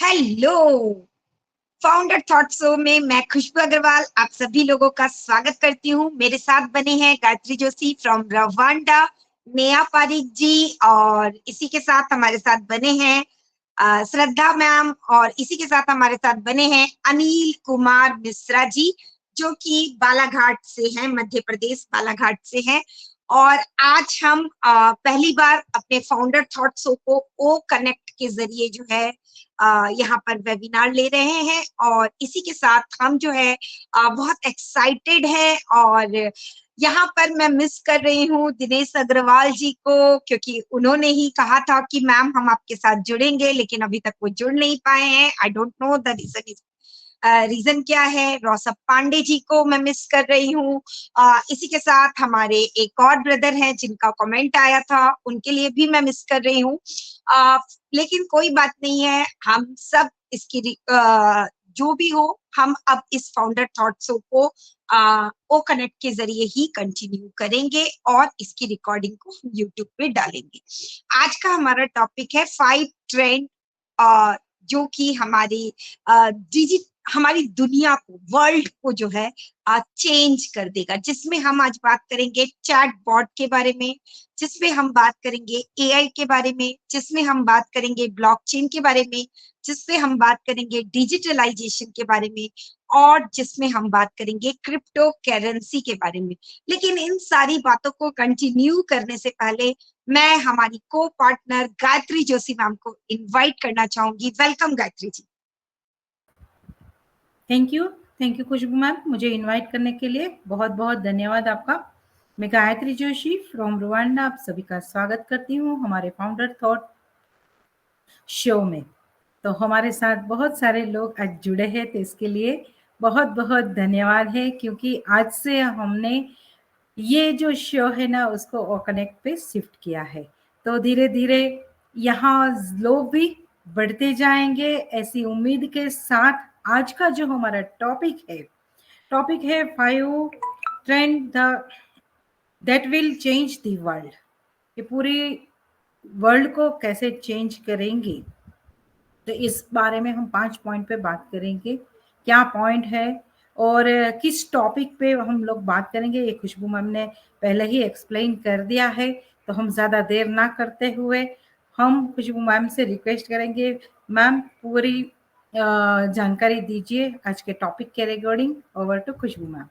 Hello. Founder thought show में मैं खुशबू अग्रवाल आप सभी लोगों का स्वागत करती हूँ। मेरे साथ बने हैं गायत्री जोशी फ्रॉम रवांडा, नेहा पारिक जी, और इसी के साथ हमारे साथ बने हैं श्रद्धा मैम, और इसी के साथ हमारे साथ बने हैं अनिल कुमार मिश्रा जी, जो कि बालाघाट से हैं, मध्य प्रदेश बालाघाट से हैं। और आज हम पहली बार अपने फाउंडर थॉट शो को ओ कनेक्ट के जरिए जो है यहाँ पर वेबिनार ले रहे हैं, और इसी के साथ हम जो है बहुत एक्साइटेड है। और यहाँ पर मैं मिस कर रही हूँ दिनेश अग्रवाल जी को, क्योंकि उन्होंने ही कहा था कि मैम हम आपके साथ जुड़ेंगे, लेकिन अभी तक वो जुड़ नहीं पाए हैं। I don't know the reason क्या है। रौसब पांडे जी को मैं मिस कर रही हूँ। इसी के साथ हमारे एक और ब्रदर हैं जिनका कमेंट आया था, उनके लिए भी मैं मिस कर रही हूँ। लेकिन कोई बात नहीं है, हम सब इसकी जो भी हो, हम अब इस फाउंडर थॉट शो को ओ कनेक्ट के जरिए ही कंटिन्यू करेंगे और इसकी रिकॉर्डिंग को हम यूट्यूब पे डालेंगे। आज का हमारा टॉपिक है 5 ट्रेंड, जो कि हमारी दुनिया को, वर्ल्ड को जो है चेंज कर देगा। जिसमें हम आज बात करेंगे चैट बॉट के बारे में, जिसमें हम बात करेंगे एआई के बारे में, जिसमें हम बात करेंगे ब्लॉकचेन के बारे में, जिसमें हम बात करेंगे डिजिटलाइजेशन के बारे में, और जिसमें हम बात करेंगे क्रिप्टो करेंसी के बारे में। लेकिन इन सारी बातों को कंटिन्यू करने से पहले मैं हमारी को पार्टनर गायत्री जोशी मैम को इनवाइट करना चाहूंगी। Welcome Gayatri ji. Thank you Khushboo ma'am, मुझे इनवाइट करने के लिए बहुत बहुत धन्यवाद आपका। मैं गायत्री जोशी फ्रॉम रुवांडा आप सभी का स्वागत करती हूँ हमारे फाउंडर थॉट शो में। तो हमारे साथ बहुत सारे लोग आज जुड़े हैं, तो इसके लिए बहुत बहुत धन्यवाद है, क्योंकि आज से हमने ये जो शो है ना उसको ओ कनेक्ट पे शिफ्ट किया है। तो धीरे धीरे यहाँ लोग भी बढ़ते जाएंगे, ऐसी उम्मीद के साथ आज का जो हमारा टॉपिक है 5 trend that will change the world. ये पूरी वर्ल्ड को कैसे चेंज करेंगे, तो इस बारे में हम 5 पॉइंट पे बात करेंगे। क्या पॉइंट है और किस टॉपिक पे हम लोग बात करेंगे, ये खुशबू मैम ने पहले ही एक्सप्लेन कर दिया है। तो हम ज़्यादा देर ना करते हुए हम खुशबू मैम से रिक्वेस्ट करेंगे, मैम पूरी जानकारी दीजिए आज के टॉपिक के regarding. Over to Khushboo ma'am.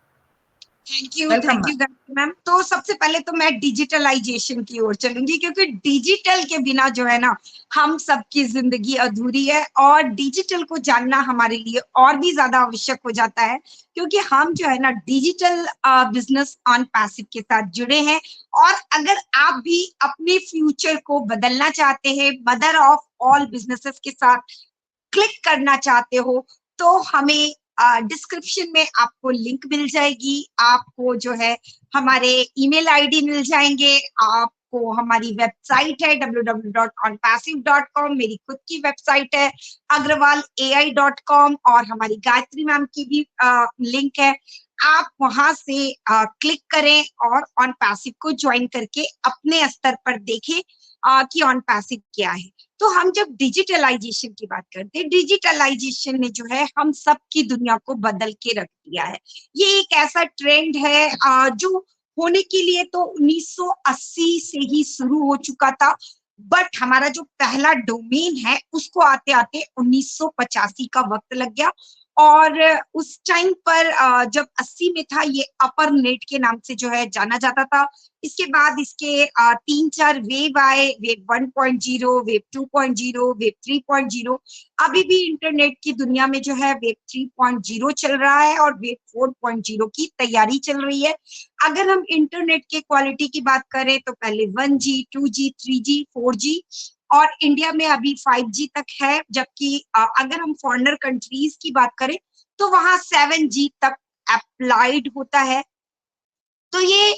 Welcome thank ma'am. You ma'am. तो सबसे पहले तो मैं डिजिटलाइजेशन की ओर चलूंगी, क्योंकि डिजिटल के बिना जो है ना हम सबकी जिंदगी अधूरी है, और डिजिटल को जानना हमारे लिए और भी ज्यादा आवश्यक हो जाता है, क्योंकि हम जो है ना डिजिटल बिजनेस ऑन पैसिव के साथ जुड़े हैं। और अगर आप भी अपने फ्यूचर को बदलना चाहते हैं, मदर ऑफ ऑल बिजनेसेस के साथ क्लिक करना चाहते हो, तो हमें डिस्क्रिप्शन में आपको लिंक मिल जाएगी। आपको जो है हमारे ईमेल आईडी मिल जाएंगे, आपको हमारी वेबसाइट है www.onpassive.com, मेरी खुद की वेबसाइट है agrawalai.com, और हमारी गायत्री मैम की भी लिंक है। आप वहां से क्लिक करें और ऑन पैसिव को ज्वाइन करके अपने स्तर पर देखें कि ऑन पैसिव क्या है। तो हम जब डिजिटलाइजेशन की बात करते हैं, डिजिटलाइजेशन ने जो है हम सब की दुनिया को बदल के रख दिया है। ये एक ऐसा ट्रेंड है जो होने के लिए तो 1980 से ही शुरू हो चुका था, बट हमारा जो पहला डोमेन है उसको आते आते 1985 का वक्त लग गया। और उस टाइम पर जब 80 में था, ये अपर नेट के नाम से जो है जाना जाता था। इसके बाद इसके 3-4 वेव आए, वेव 1.0, वेव 2.0, वेव 3.0। अभी भी इंटरनेट की दुनिया में जो है वेव 3.0 चल रहा है, और वेव 4.0 की तैयारी चल रही है। अगर हम इंटरनेट के क्वालिटी की बात करें तो पहले 1G, 2G, 3G, 4G, और इंडिया में अभी 5G तक है। जबकि अगर हम फॉरेनर कंट्रीज की बात करें तो वहां 7G तक अप्लाइड होता है। तो ये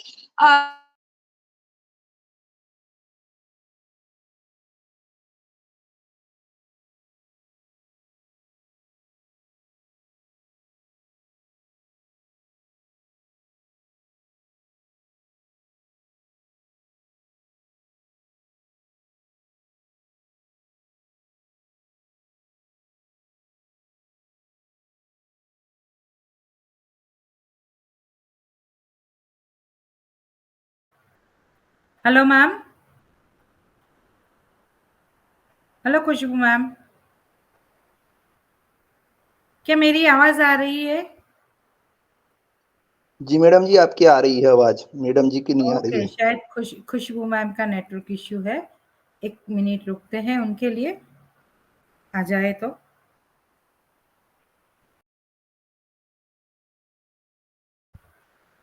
हेलो मैम। हेलो खुशबू मैम, क्या मेरी आवाज आ रही है? जी मैडम जी, आपकी आ रही है आवाज, मैडम जी की नहीं आ रही ओके, है। शायद खुशबू मैम का नेटवर्क इश्यू है। 1 मिनट रुकते हैं उनके लिए, आ जाए तो।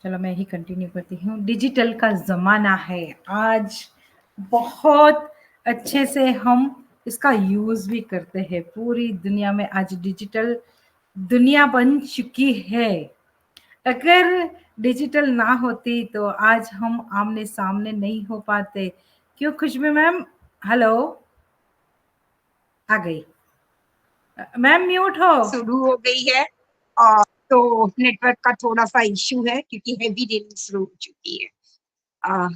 चलो मैं ही कंटिन्यू करती हूँ। डिजिटल का ज़माना है आज, बहुत अच्छे से हम इसका यूज़ भी करते हैं। पूरी दुनिया में आज डिजिटल दुनिया बन चुकी है। अगर डिजिटल ना होती तो आज हम आमने-सामने नहीं हो पाते। क्यों खुशबू मैम? हेलो, आ गई। मैम म्यूट हो। शुरू हो गई है और तो नेटवर्क का थोड़ा सा इश्यू है क्योंकि हेवी रेनिंग शुरू हो चुकी है। अ,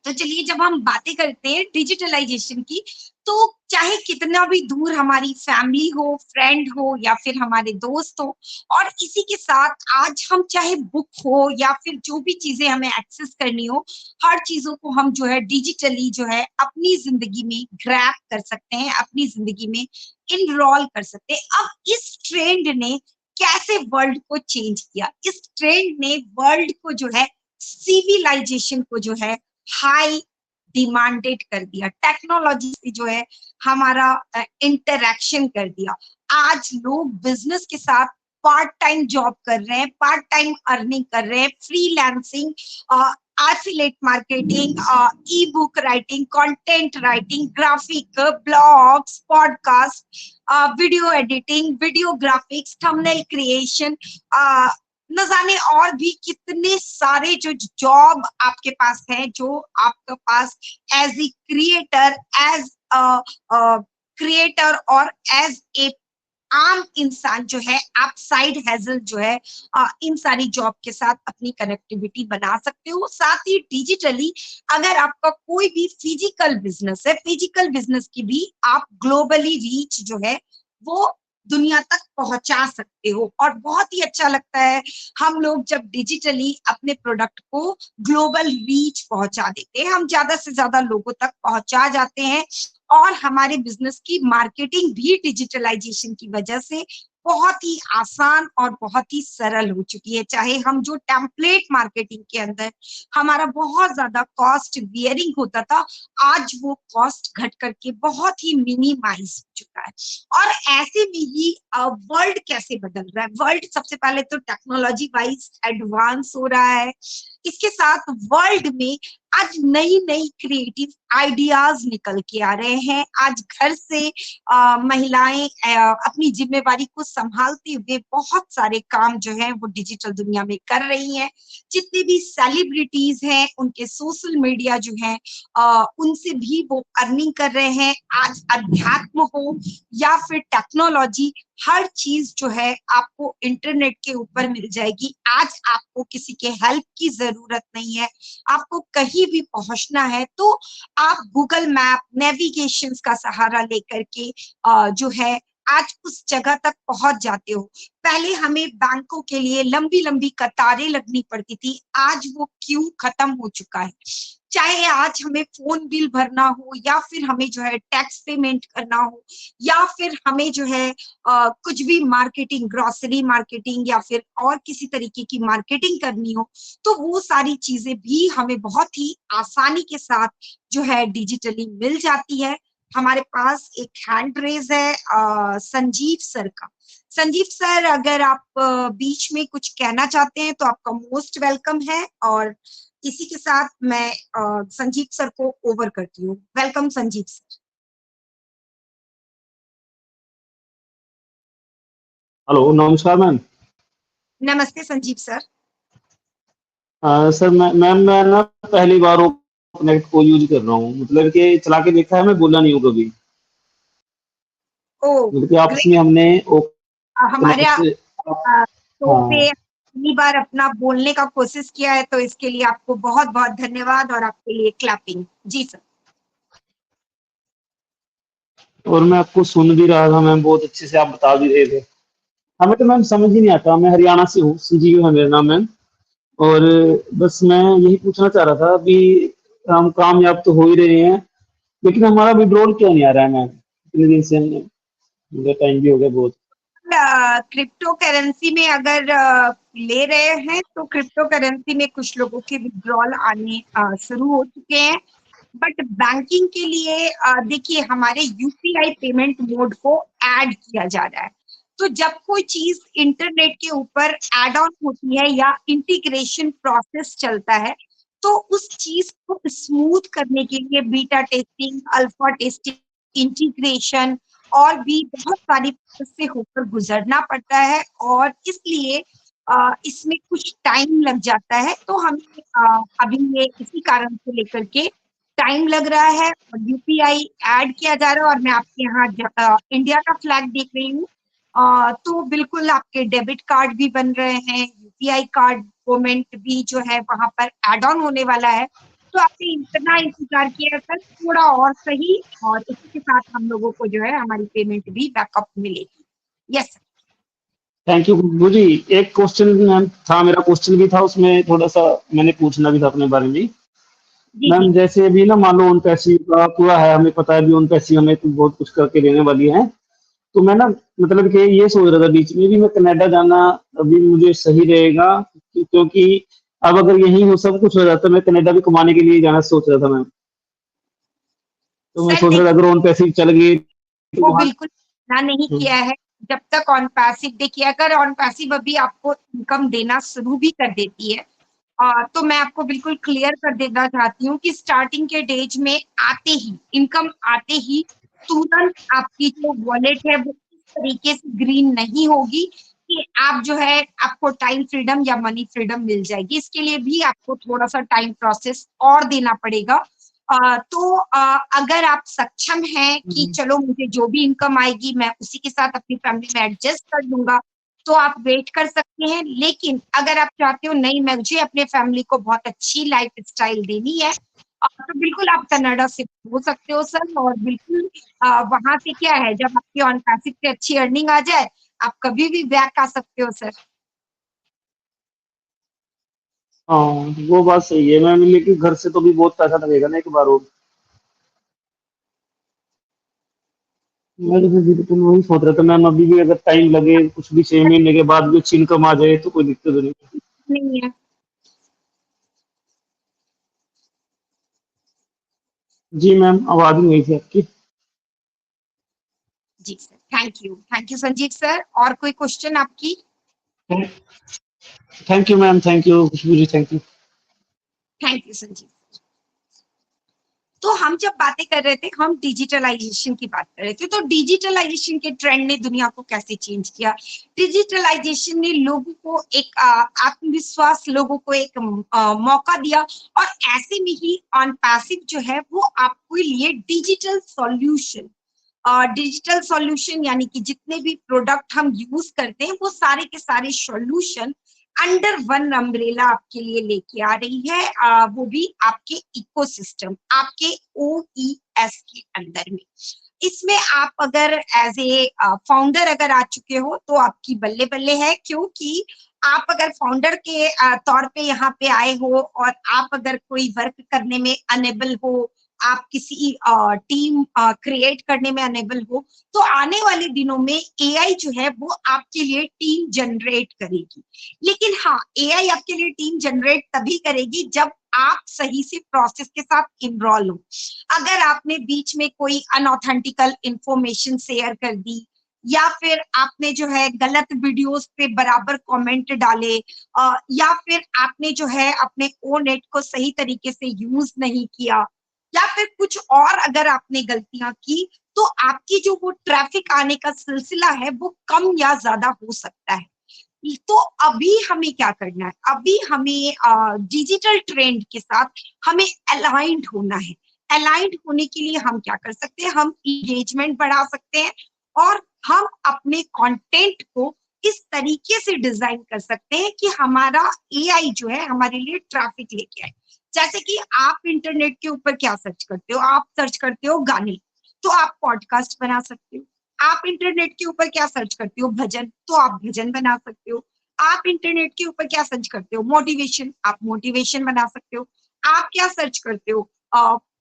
तो चलिए, जब हम बातें करते हैं डिजिटलाइजेशन की, तो चाहे कितना भी दूर हमारी फैमिली हो, फ्रेंड हो या फिर हमारे दोस्त हो, और इसी के साथ आज हम चाहे बुक हो या फिर जो भी चीजें हमें एक्सेस करनी हो, हर चीजों को हम जो है डिजिटली जो है अपनी जिंदगी में ग्रैब कर सकते हैं, अपनी जिंदगी में इनरोल कर सकते हैं। अब इस ट्रेंड ने कैसे वर्ल्ड को चेंज किया? इस ट्रेंड ने वर्ल्ड को जो है, सिविलाइजेशन को जो है हाई डिमांडेड कर दिया, टेक्नोलॉजी से जो है हमारा इंटरैक्शन कर दिया। आज लोग बिजनेस के साथ पार्ट टाइम जॉब कर रहे हैं, पार्ट टाइम अर्निंग कर रहे हैं, फ्रीलांसिंग, एफिलिएट मार्केटिंग, ई book writing, content writing, graphic, blogs, podcast, video editing, video graphics, thumbnail creation, न जाने और भी कितने सारे जो जॉब आपके पास है, जो आपके पास as a creator, as creator और एज ए आम इंसान जो है, आप साइड हैजल जो है इन सारी जॉब के साथ अपनी कनेक्टिविटी बना सकते हो। साथ ही डिजिटली अगर आपका कोई भी फिजिकल बिजनेस है, फिजिकल बिजनेस की भी आप ग्लोबली रीच जो है वो दुनिया तक पहुंचा सकते हो। और बहुत ही अच्छा लगता है हम लोग जब डिजिटली अपने प्रोडक्ट को ग्लोबल रीच पहुंचा देते हैं, हम ज्यादा से ज्यादा लोगों तक पहुंचा जाते हैं। और हमारे बिजनेस की मार्केटिंग भी डिजिटलाइजेशन की वजह से बहुत ही आसान और बहुत ही सरल हो चुकी है। चाहे हम जो टेम्पलेट मार्केटिंग के अंदर हमारा बहुत ज्यादा कॉस्ट बियरिंग होता था, आज वो कॉस्ट घट करके बहुत ही मिनिमाइज हो चुका है। और ऐसे में ही वर्ल्ड कैसे बदल रहा है? वर्ल्ड सबसे पहले तो टेक्नोलॉजी वाइज एडवांस हो रहा है, इसके साथ वर्ल्ड में आज नई नई क्रिएटिव आइडियाज निकल के आ रहे हैं। आज घर से महिलाएं अपनी जिम्मेवारी को संभालते हुए बहुत सारे काम जो है वो डिजिटल दुनिया में कर रही हैं। जितने भी सेलिब्रिटीज हैं उनके सोशल मीडिया जो है उनसे भी वो अर्निंग कर रहे हैं। आज अध्यात्म हो या फिर टेक्नोलॉजी, हर चीज जो है आपको इंटरनेट के ऊपर मिल जाएगी। आज आपको किसी के हेल्प की जरूरत नहीं है। आपको कहीं भी पहुंचना है तो आप गूगल मैप, नेविगेशन का सहारा लेकर के जो है आज उस जगह तक पहुंच जाते हो। पहले हमें बैंकों के लिए लंबी लंबी कतारें लगनी पड़ती थी, आज वो क्यू खत्म हो चुका है। चाहे आज हमें फोन बिल भरना हो या फिर हमें जो है टैक्स पेमेंट करना हो या फिर हमें जो है कुछ भी मार्केटिंग, ग्रोसरी मार्केटिंग या फिर और किसी तरीके की मार्केटिंग करनी हो, तो वो सारी चीजें भी हमें बहुत ही आसानी के साथ जो है डिजिटली मिल जाती है। हमारे पास एक हैंड रेज है संजीव सर का। संजीव सर, अगर आप बीच में कुछ कहना चाहते हैं तो आपका मोस्ट वेलकम है। और इसी के साथ मैं संजीव सर को ओवर करती हूँ। Welcome Sanjeev sir. हेलो, नमस्कार मैम। नमस्ते संजीव सर। सर मैं ना पहली बार वो नेट को यूज कर रहा हूँ, मतलब कि चला के देखा है, मैं बोला नहीं हूँ कभी। ओ मतलब कि आपस ग्रेट। में हमने हमारे से शो हाँ, पे पहली बार अपना बोलने का कोशिश किया है, तो इसके लिए आपको बहुत बहुत धन्यवाद और आपके लिए क्लैपिंग। जी सर। और मैं आपको सुन भी रहा था मैम, बहुत अच्छे से आप बता भी रहे थे। हमें तो मैम समझ ही नहीं आता। मैं हरियाणा से हूँ, संजीव है मेरा नाम मैम। और बस मैं यही पूछना चाह रहा था अभी, हम कामयाब तो हो ही रहे हैं, लेकिन हमारा विड्रॉल क्यों नहीं आ रहा है मैम? इतने दिन से हमने, टाइम भी हो गया बहुत। क्रिप्टो करेंसी में अगर ले रहे हैं तो क्रिप्टो करेंसी में कुछ लोगों के विड्रॉल आने शुरू हो चुके हैं, बट बैंकिंग के लिए देखिए हमारे यूपीआई पेमेंट मोड को ऐड किया जा रहा है। तो जब कोई चीज इंटरनेट के ऊपर ऐड ऑन होती है या इंटीग्रेशन प्रोसेस चलता है, तो उस चीज को स्मूथ करने के लिए beta testing, alpha testing, integration और भी बहुत सारी प्रोसेस से होकर गुजरना पड़ता है, और इसलिए इसमें कुछ टाइम लग जाता है। तो हमें अभी ये इसी कारण से लेकर के टाइम लग रहा है और यूपीआई ऐड किया जा रहा है। और मैं आपके यहाँ इंडिया का फ्लैग देख रही हूँ, तो बिल्कुल आपके डेबिट कार्ड भी बन रहे हैं, यूपीआई कार्ड पेमेंट भी जो है वहां पर ऐड ऑन होने वाला है। तो आपने इतना इंतजार किया सर, थोड़ा और सही, और इसी के साथ हम लोगों को जो है हमारी पेमेंट भी बैकअप मिलेगी। Yes sir. Thank you Khushboo जी। एक क्वेश्चन मैम था, मेरा क्वेश्चन भी था, उसमें थोड़ा सा मैंने पूछना भी था अपने बारे में। जी मैम जी जैसे अभी ना मान लो ओन पैसिव का पूरा है, हमें पता है भी ओन पैसिव हमें तो बहुत कुछ करके देने वाली है। तो मैं ना मतलब कि ये सोच रहा था बीच में भी मैं कनाडा जाना अभी मुझे सही रहेगा, क्योंकि अब अगर यही हो सब कुछ हो जाता मैं कनाडा भी कमाने के लिए जाना सोच रहा था मैम। तो मैं सर, सोच रहा था अगर ओन पैसिव चल गई तो वो वहाँ। बिल्कुल ना नहीं किया है। जब तक ऑन पैसिव, देखिए अगर ऑन पैसिव अभी आपको इनकम देना शुरू भी कर देती है, तो मैं आपको बिल्कुल क्लियर कर देना चाहती हूँ कि स्टार्टिंग के डेज में आते ही, इनकम आते ही तुरंत आपकी जो वॉलेट है वो इस तरीके से ग्रीन नहीं होगी कि आप जो है आपको टाइम फ्रीडम या मनी फ्रीडम मिल जाएगी। इसके लिए भी आपको थोड़ा सा टाइम प्रोसेस और देना पड़ेगा। तो अगर आप सक्षम हैं कि चलो मुझे जो भी इनकम आएगी मैं उसी के साथ अपनी फैमिली में एडजस्ट कर लूंगा, तो आप वेट कर सकते हैं। लेकिन अगर आप चाहते हो नहीं मुझे अपने फैमिली को बहुत अच्छी लाइफ स्टाइल देनी है, तो बिल्कुल आप कनाडा से हो सकते हो सर। और बिल्कुल वहां से क्या है, जब आपकी ऑन पैसिव से अच्छी अर्निंग आ जाए आप कभी भी बैक आ सकते हो सर। हाँ वो बात सही है मैम, लेकिन घर से तो भी बहुत पैसा लगेगा ना एक बार और। मैं तो फिर बिल्कुल वही सोच रहा था मैम, अभी भी अगर टाइम लगे कुछ भी 6 महीने के बाद भी अच्छी इनकम आ जाए तो कोई दिक्कत नहीं। नहीं है। जी मैम, आवाज नहीं आई थी आपकी। जी sir, thank you Sanjeev sir. और कोई क्वेश्चन आपकी? Thank you ma'am, thank you Khushboo ji, thank you. Thank you Sanjeev. तो हम जब बातें कर रहे थे, हम डिजिटलाइजेशन की बात कर रहे थे, तो डिजिटलाइजेशन के ट्रेंड ने दुनिया को कैसे चेंज किया। डिजिटलाइजेशन ने लोगों को एक आत्मविश्वास, लोगों को एक मौका दिया, और ऐसे में ही ऑन पैसिव जो है वो आपको लिए डिजिटल सॉल्यूशन यानी कि जितने भी प्रोडक्ट हम यूज करते हैं वो सारे के सारे सॉल्यूशन अंडर वन अम्ब्रेला आपके लिए लेके आ रही है, वो भी आपके इकोसिस्टम, आपके OES के अंदर में। इसमें आप अगर एज ए फाउंडर अगर आ चुके हो तो आपकी बल्ले बल्ले है, क्योंकि आप अगर फाउंडर के तौर पे यहाँ पे आए हो और आप अगर कोई वर्क करने में अनेबल हो, आप किसी टीम क्रिएट करने में अनेबल हो, तो आने वाले दिनों में एआई जो है वो आपके लिए टीम जनरेट करेगी। लेकिन हाँ, एआई आपके लिए टीम जनरेट तभी करेगी जब आप सही से प्रोसेस के साथ इनरोल हो। अगर आपने बीच में कोई अनऑथेंटिकल इंफॉर्मेशन शेयर कर दी, या फिर आपने जो है गलत वीडियोस पे बराबर कमेंट डाले, या फिर आपने जो है अपने ओ नेट को सही तरीके से यूज नहीं किया, या फिर कुछ और अगर आपने गलतियां की, तो आपकी जो वो ट्रैफिक आने का सिलसिला है वो कम या ज्यादा हो सकता है। तो अभी हमें क्या करना है, अभी हमें डिजिटल ट्रेंड के साथ हमें अलाइंड होना है। अलाइंड होने के लिए हम क्या कर सकते हैं, हम इंगेजमेंट बढ़ा सकते हैं, और हम अपने कंटेंट को इस तरीके से डिजाइन कर सकते हैं कि हमारा एआई जो है हमारे लिए ट्रैफिक लेके आए। जैसे कि आप इंटरनेट के ऊपर क्या सर्च करते हो, आप सर्च करते हो गाने, तो आप पॉडकास्ट बना सकते हो। आप इंटरनेट के ऊपर क्या सर्च करते हो, भजन, तो आप भजन बना सकते हो। आप इंटरनेट के ऊपर क्या सर्च करते हो, मोटिवेशन, आप मोटिवेशन बना सकते हो। आप क्या सर्च करते हो?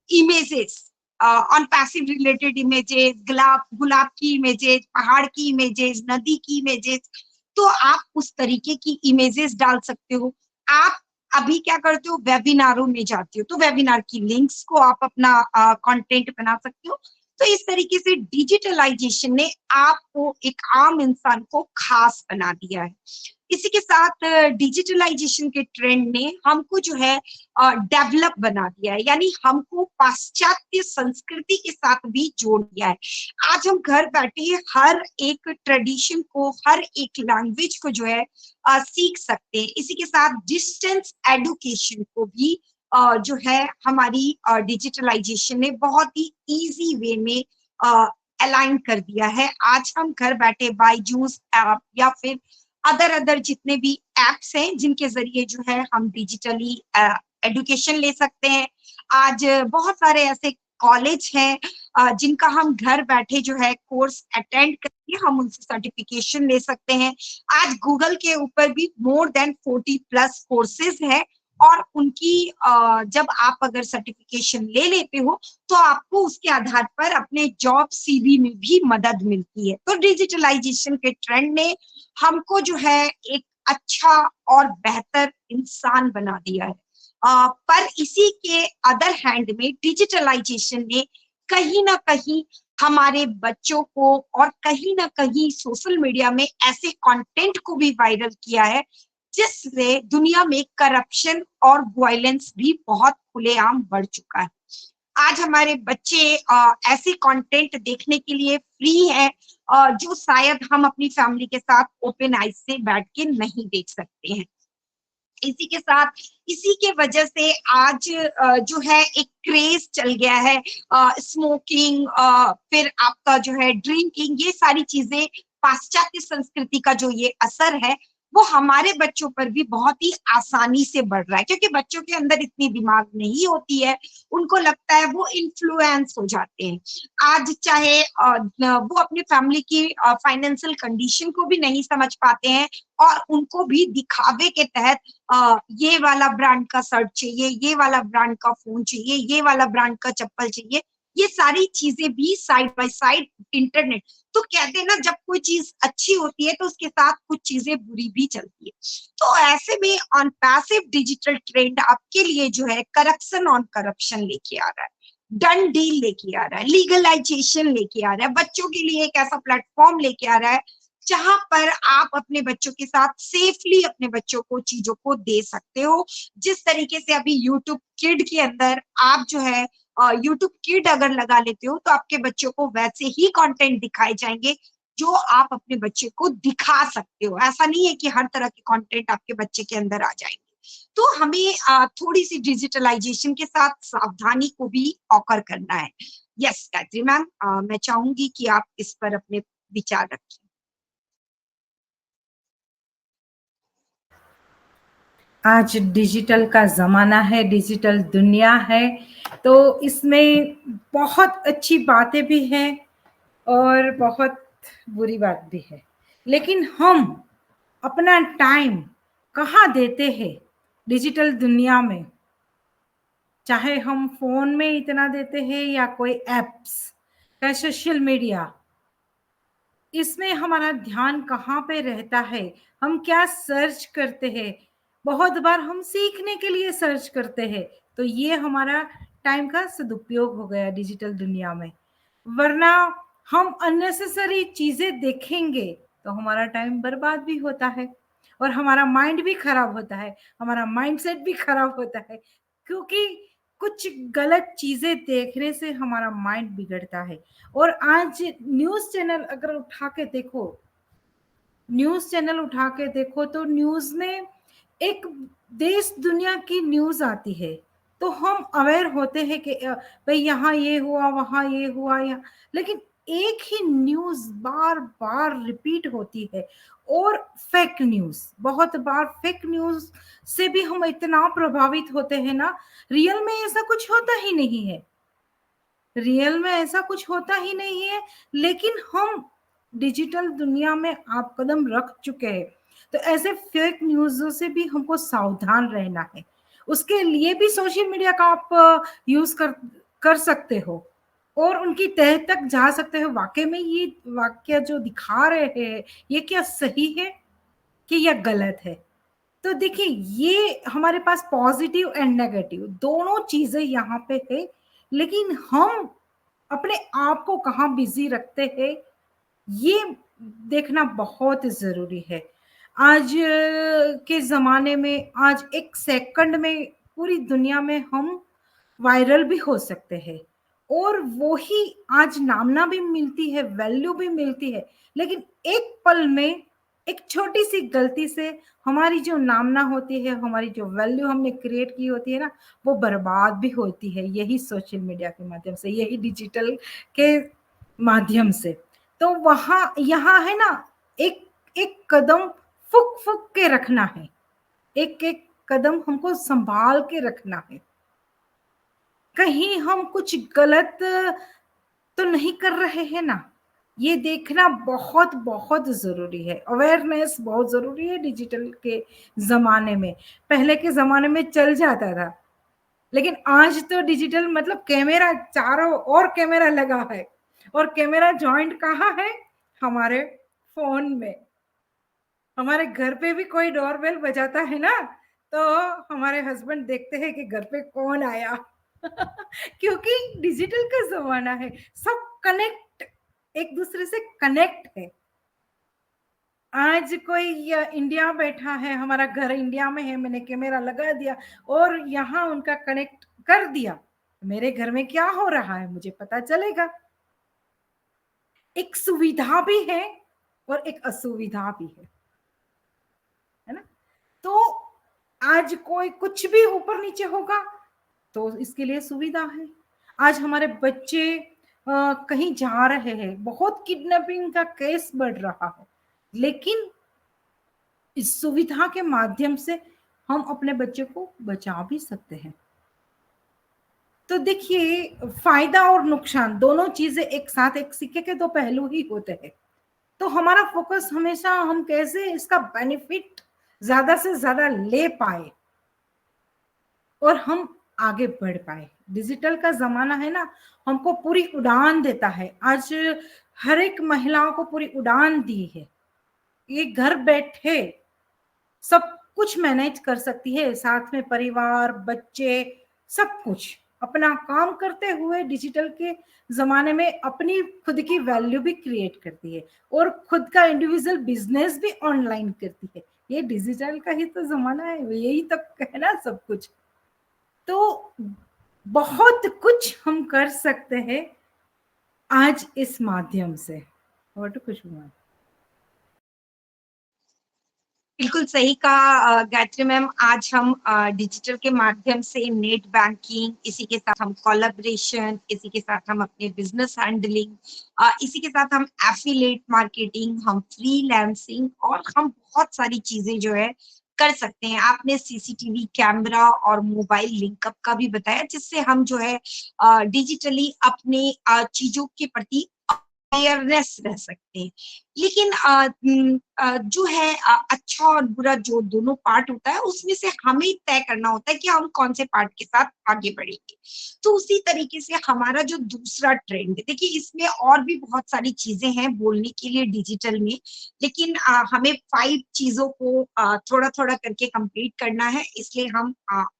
Images on passive related images, गुलाब की इमेजेस, पहाड़ की इमेजेस, नदी की इमेजेस, तो आप उस तरीके की इमेजेस डाल सकते हो। आप अभी क्या करते हो, वेबिनारों में जाते हो तो वेबिनार की लिंक्स को आप अपना कंटेंट बना सकते हो। तो इस तरीके से डिजिटलाइजेशन ने आपको, एक आम इंसान को खास बना दिया है। इसी के साथ डिजिटलाइजेशन के ट्रेंड ने हमको जो है डेवलप बना दिया है, यानी हमको पाश्चात्य संस्कृति के साथ भी जोड़ दिया है। आज हम घर बैठे हर एक ट्रेडिशन को, हर एक लैंग्वेज को जो है सीख सकते हैं। इसी के साथ डिस्टेंस एडुकेशन को भी जो है हमारी डिजिटलाइजेशन ने बहुत ही इजी वे में अलाइन कर दिया है। आज हम घर बैठे बायजूस ऐप या फिर अदर जितने भी एप्स हैं जिनके जरिए जो है हम डिजिटली एडुकेशन ले सकते हैं। आज बहुत सारे ऐसे कॉलेज हैं जिनका हम घर बैठे जो है कोर्स अटेंड करके हम उनसे सर्टिफिकेशन ले सकते हैं। आज गूगल के ऊपर भी मोर देन 40+ कोर्सेज है, और उनकी जब आप अगर सर्टिफिकेशन ले लेते हो तो आपको उसके आधार पर अपने जॉब सीवी में भी मदद मिलती है। तो डिजिटलाइजेशन के ट्रेंड ने हमको जो है एक अच्छा और बेहतर इंसान बना दिया है। पर इसी के अदर हैंड में डिजिटलाइजेशन ने कहीं ना कहीं हमारे बच्चों को और कहीं ना कहीं सोशल मीडिया में ऐसे कंटेंट को भी वायरल किया है जिससे दुनिया में करप्शन और वायलेंस भी बहुत खुलेआम बढ़ चुका है। आज हमारे बच्चे ऐसे कंटेंट देखने के लिए फ्री है जो शायद हम अपनी फैमिली के साथ ओपन आइज से बैठ के नहीं देख सकते हैं। इसी के साथ, इसी के वजह से आज जो है एक क्रेज चल गया है स्मोकिंग, फिर आपका जो है ड्रिंकिंग, ये सारी चीजें पाश्चात्य संस्कृति का जो ये असर है वो हमारे बच्चों पर भी बहुत ही आसानी से बढ़ रहा है, क्योंकि बच्चों के अंदर इतनी दिमाग नहीं होती है, उनको लगता है वो इन्फ्लुएंस हो जाते हैं। आज चाहे वो अपनी फैमिली की फाइनेंशियल कंडीशन को भी नहीं समझ पाते हैं और उनको भी दिखावे के तहत ये वाला ब्रांड का शर्ट चाहिए, ये वाला ब्रांड का फोन चाहिए, ये वाला ब्रांड का चप्पल चाहिए, ये सारी चीजें भी साइड बाय साइड इंटरनेट। तो कहते हैं ना, जब कोई चीज अच्छी होती है तो उसके साथ कुछ चीजें बुरी भी चलती है। तो ऐसे में ऑन पैसिव डिजिटल ट्रेंड आपके लिए जो है करप्शन ऑन करप्शन लेके आ रहा है, डन डील लेके आ रहा है, लीगलाइजेशन लेके आ रहा है, बच्चों के लिए एक ऐसा प्लेटफॉर्म लेके आ रहा है जहां पर आप अपने बच्चों के साथ सेफली अपने बच्चों को चीजों को दे सकते हो। जिस तरीके से अभी यूट्यूब किड के अंदर आप जो है यूट्यूब किड अगर लगा लेते हो तो आपके बच्चों को वैसे ही कंटेंट दिखाए जाएंगे जो आप अपने बच्चे को दिखा सकते हो। ऐसा नहीं है कि हर तरह के कंटेंट आपके बच्चे के अंदर आ जाएंगे। तो हमें थोड़ी सी डिजिटलाइजेशन के साथ सावधानी को भी ऑकर करना है। यस गायत्री मैम, मैं चाहूंगी कि आप इस पर अपने विचार रखें। आज डिजिटल का ज़माना है, डिजिटल दुनिया है, तो इसमें बहुत अच्छी बातें भी हैं और बहुत बुरी बात भी है। लेकिन हम अपना टाइम कहाँ देते हैं डिजिटल दुनिया में? चाहे हम फ़ोन में इतना देते हैं या कोई ऐप्स या सोशल मीडिया, इसमें हमारा ध्यान कहाँ पे रहता है? हम क्या सर्च करते हैं? बहुत बार हम सीखने के लिए सर्च करते हैं, तो ये हमारा टाइम का सदुपयोग हो गया डिजिटल दुनिया में। वरना हम अननेसेसरी चीजें देखेंगे तो हमारा टाइम बर्बाद भी होता है और हमारा माइंड भी खराब होता है, हमारा माइंडसेट भी खराब होता है, क्योंकि कुछ गलत चीजें देखने से हमारा माइंड बिगड़ता है। और आज न्यूज़ चैनल अगर उठा के देखो, न्यूज़ चैनल उठा के देखो तो न्यूज़ में एक देश दुनिया की न्यूज़ आती है, तो हम अवेयर होते हैं कि भाई यहाँ ये हुआ, वहाँ ये हुआ, यहाँ, लेकिन एक ही न्यूज़ बार बार रिपीट होती है। और फेक न्यूज़, बहुत बार फेक न्यूज़ से भी हम इतना प्रभावित होते हैं ना, रियल में ऐसा कुछ होता ही नहीं है, रियल में ऐसा कुछ होता ही नहीं है, लेकिन हम डिजिटल दुनिया में आप कदम रख चुके हैं। तो ऐसे फेक न्यूज़ों से भी हमको सावधान रहना है उसके लिए भी सोशल मीडिया का आप यूज कर सकते हो और उनकी तह तक जा सकते हो। वाकई में ये वाक्य जो दिखा रहे हैं ये क्या सही है कि यह गलत है। तो देखिए ये हमारे पास पॉजिटिव एंड नेगेटिव दोनों चीजें यहाँ पे है, लेकिन हम अपने आप को कहाँ बिजी रखते हैं ये देखना बहुत जरूरी है। आज के जमाने में आज एक सेकंड में पूरी दुनिया में हम वायरल भी हो सकते हैं और वो ही आज नामना भी मिलती है, वैल्यू भी मिलती है, लेकिन एक पल में एक छोटी सी गलती से हमारी जो नामना होती है, हमारी जो वैल्यू हमने क्रिएट की होती है ना, वो बर्बाद भी होती है। यही सोशल मीडिया के माध्यम से, यही डिजिटल के माध्यम से। तो वहां यहाँ है ना, एक एक कदम फुक फुक के रखना है, एक एक कदम हमको संभाल के रखना है। कहीं हम कुछ गलत तो नहीं कर रहे हैं ना, ये देखना बहुत बहुत जरूरी है। अवेयरनेस बहुत जरूरी है डिजिटल के जमाने में। पहले के जमाने में चल जाता था, लेकिन आज तो डिजिटल मतलब कैमरा, चारों ओर कैमरा लगा है और कैमरा जॉइंट कहाँ है? हमारे फोन में। हमारे घर पे भी कोई डोरबेल बजाता है ना, तो हमारे हस्बैंड देखते हैं कि घर पे कौन आया क्योंकि डिजिटल का जमाना है, सब कनेक्ट, एक दूसरे से कनेक्ट है। आज कोई इंडिया बैठा है, हमारा घर इंडिया में है, मैंने कैमरा लगा दिया और यहाँ उनका कनेक्ट कर दिया, मेरे घर में क्या हो रहा है मुझे पता चलेगा। एक सुविधा भी है और एक असुविधा भी है ना। तो आज कोई कुछ भी ऊपर नीचे होगा तो इसके लिए सुविधा है। आज हमारे बच्चे कहीं जा रहे हैं, बहुत किडनैपिंग का केस बढ़ रहा है, लेकिन इस सुविधा के माध्यम से हम अपने बच्चे को बचा भी सकते हैं। तो देखिए फायदा और नुकसान दोनों चीजें एक साथ, एक सिक्के के दो पहलू ही होते हैं। तो हमारा फोकस हमेशा हम कैसे इसका बेनिफिट ज्यादा से ज्यादा ले पाए और हम आगे बढ़ पाए। डिजिटल का जमाना है ना, हमको पूरी उड़ान देता है। आज हर एक महिलाओं को पूरी उड़ान दी है, ये घर बैठे सब कुछ मैनेज कर सकती है, साथ में परिवार, बच्चे, सब कुछ अपना काम करते हुए डिजिटल के जमाने में अपनी खुद की वैल्यू भी क्रिएट करती है और खुद का इंडिविजुअल बिजनेस भी ऑनलाइन करती है। ये डिजिटल का ही तो जमाना है, यही तो है ना सब कुछ। तो बहुत कुछ हम कर सकते हैं आज इस माध्यम से। और तो कुछ हुआ बिल्कुल सही कहा गायत्री मैम। आज हम डिजिटल के माध्यम से नेट बैंकिंग, इसी के साथ हम कोलैबोरेशन, इसी के साथ हम अपने बिजनेस हैंडलिंग, इसी के साथ हम एफिलिएट मार्केटिंग, हम फ्रीलांसिंग और हम बहुत सारी चीजें जो है कर सकते हैं। आपने सीसीटीवी कैमरा और मोबाइल लिंकअप का भी बताया, जिससे हम जो है डिजिटली अपने चीजों के प्रति अवेयरनेस रह सकते हैं। लेकिन जो है अच्छा और बुरा जो दोनों पार्ट होता है, उसमें से हमें तय करना होता है कि हम कौन से पार्ट के साथ आगे बढ़ेंगे। तो उसी तरीके से हमारा जो दूसरा ट्रेंड, देखिए इसमें और भी बहुत सारी चीजें हैं बोलने के लिए डिजिटल में, लेकिन हमें 5 चीजों को थोड़ा थोड़ा करके कंप्लीट करना है, इसलिए हम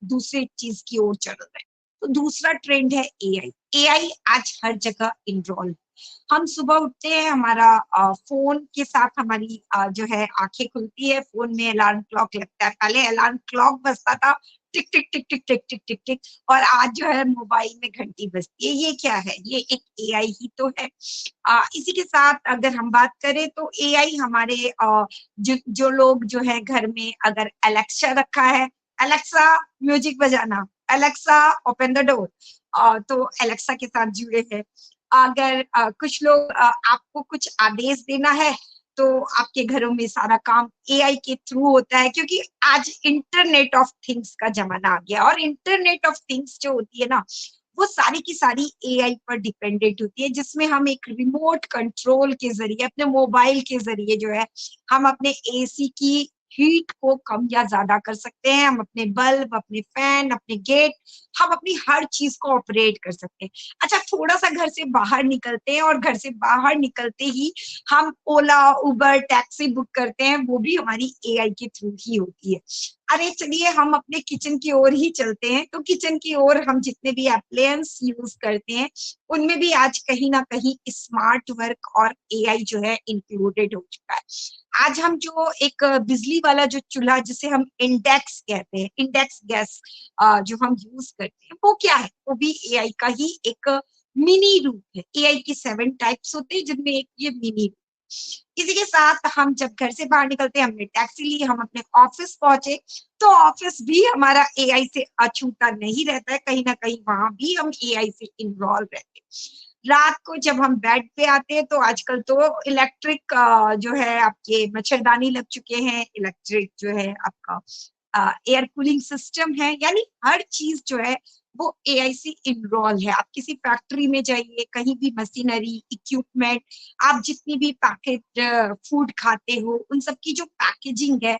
दूसरे चीज की ओर चल रहे हैं। तो दूसरा ट्रेंड है एआई। एआई आज हर जगह इन्वॉल्व। हम सुबह उठते हैं, हमारा फोन के साथ हमारी जो है आंखें खुलती है, फोन में अलार्म क्लॉक लगता है। पहले अलार्म क्लॉक बजता था, टिक टिक टिक टिक टिक टिक टिक टिक, और आज जो है मोबाइल में घंटी बजती है। ये क्या है? ये एक एआई ही तो है। इसी के साथ अगर हम बात करें तो एआई हमारे जो लोग जो है घर में अगर एलेक्सा रखा है, एलेक्सा म्यूजिक बजाना, एलेक्सा ओपन द डोर, तो एलेक्सा के साथ जुड़े हैं। अगर कुछ लोग आपको कुछ आदेश देना है तो आपके घरों में सारा काम एआई के थ्रू होता है, क्योंकि आज इंटरनेट ऑफ थिंग्स का जमाना आ गया। और इंटरनेट ऑफ थिंग्स जो होती है ना, वो सारी की सारी एआई पर डिपेंडेंट होती है, जिसमें हम एक रिमोट कंट्रोल के जरिए, अपने मोबाइल के जरिए जो है हम अपने एसी की हीट को कम या ज्यादा कर सकते हैं, हम अपने बल्ब, अपने फैन, अपने गेट, हम अपनी हर चीज को ऑपरेट कर सकते हैं। अच्छा, थोड़ा सा घर से बाहर निकलते हैं और घर से बाहर निकलते ही हम ओला, उबर, टैक्सी बुक करते हैं, वो भी हमारी एआई के थ्रू ही होती है। अरे चलिए हम अपने किचन की ओर ही चलते हैं, तो किचन की ओर हम जितने भी अप्लायंस यूज करते हैं उनमें भी आज कहीं ना कहीं स्मार्ट वर्क और एआई जो है इंक्लूडेड हो चुका है। आज हम जो एक बिजली वाला जो चूल्हा जिसे हम इंडेक्स कहते हैं, इंडेक्स गैस जो हम यूज करते हैं, वो क्या है? वो भी एआई का ही एक मिनी रूप है। एआई के 7 टाइप्स होते हैं जिनमें एक ये मिनी रूप। इसी के साथ हम जब घर से बाहर निकलते हैं, हमने टैक्सी ली, हम अपने ऑफिस पहुंचे, तो ऑफिस भी हमारा एआई से अछूता नहीं रहता है, कहीं ना कहीं वहां भी हम एआई से इन्वॉल्व रहते हैं। रात को जब हम बेड पे आते हैं तो आजकल तो इलेक्ट्रिक जो है आपके मच्छरदानी लग चुके हैं, इलेक्ट्रिक जो है आपका एयर कूलिंग सिस्टम है, यानी हर चीज जो है वो एआई से इन्वॉल्व है। आप किसी फैक्ट्री में जाइए, कहीं भी मशीनरी, इक्विपमेंट, आप जितनी भी पैकेट फूड खाते हो, उन सब की जो पैकेजिंग है,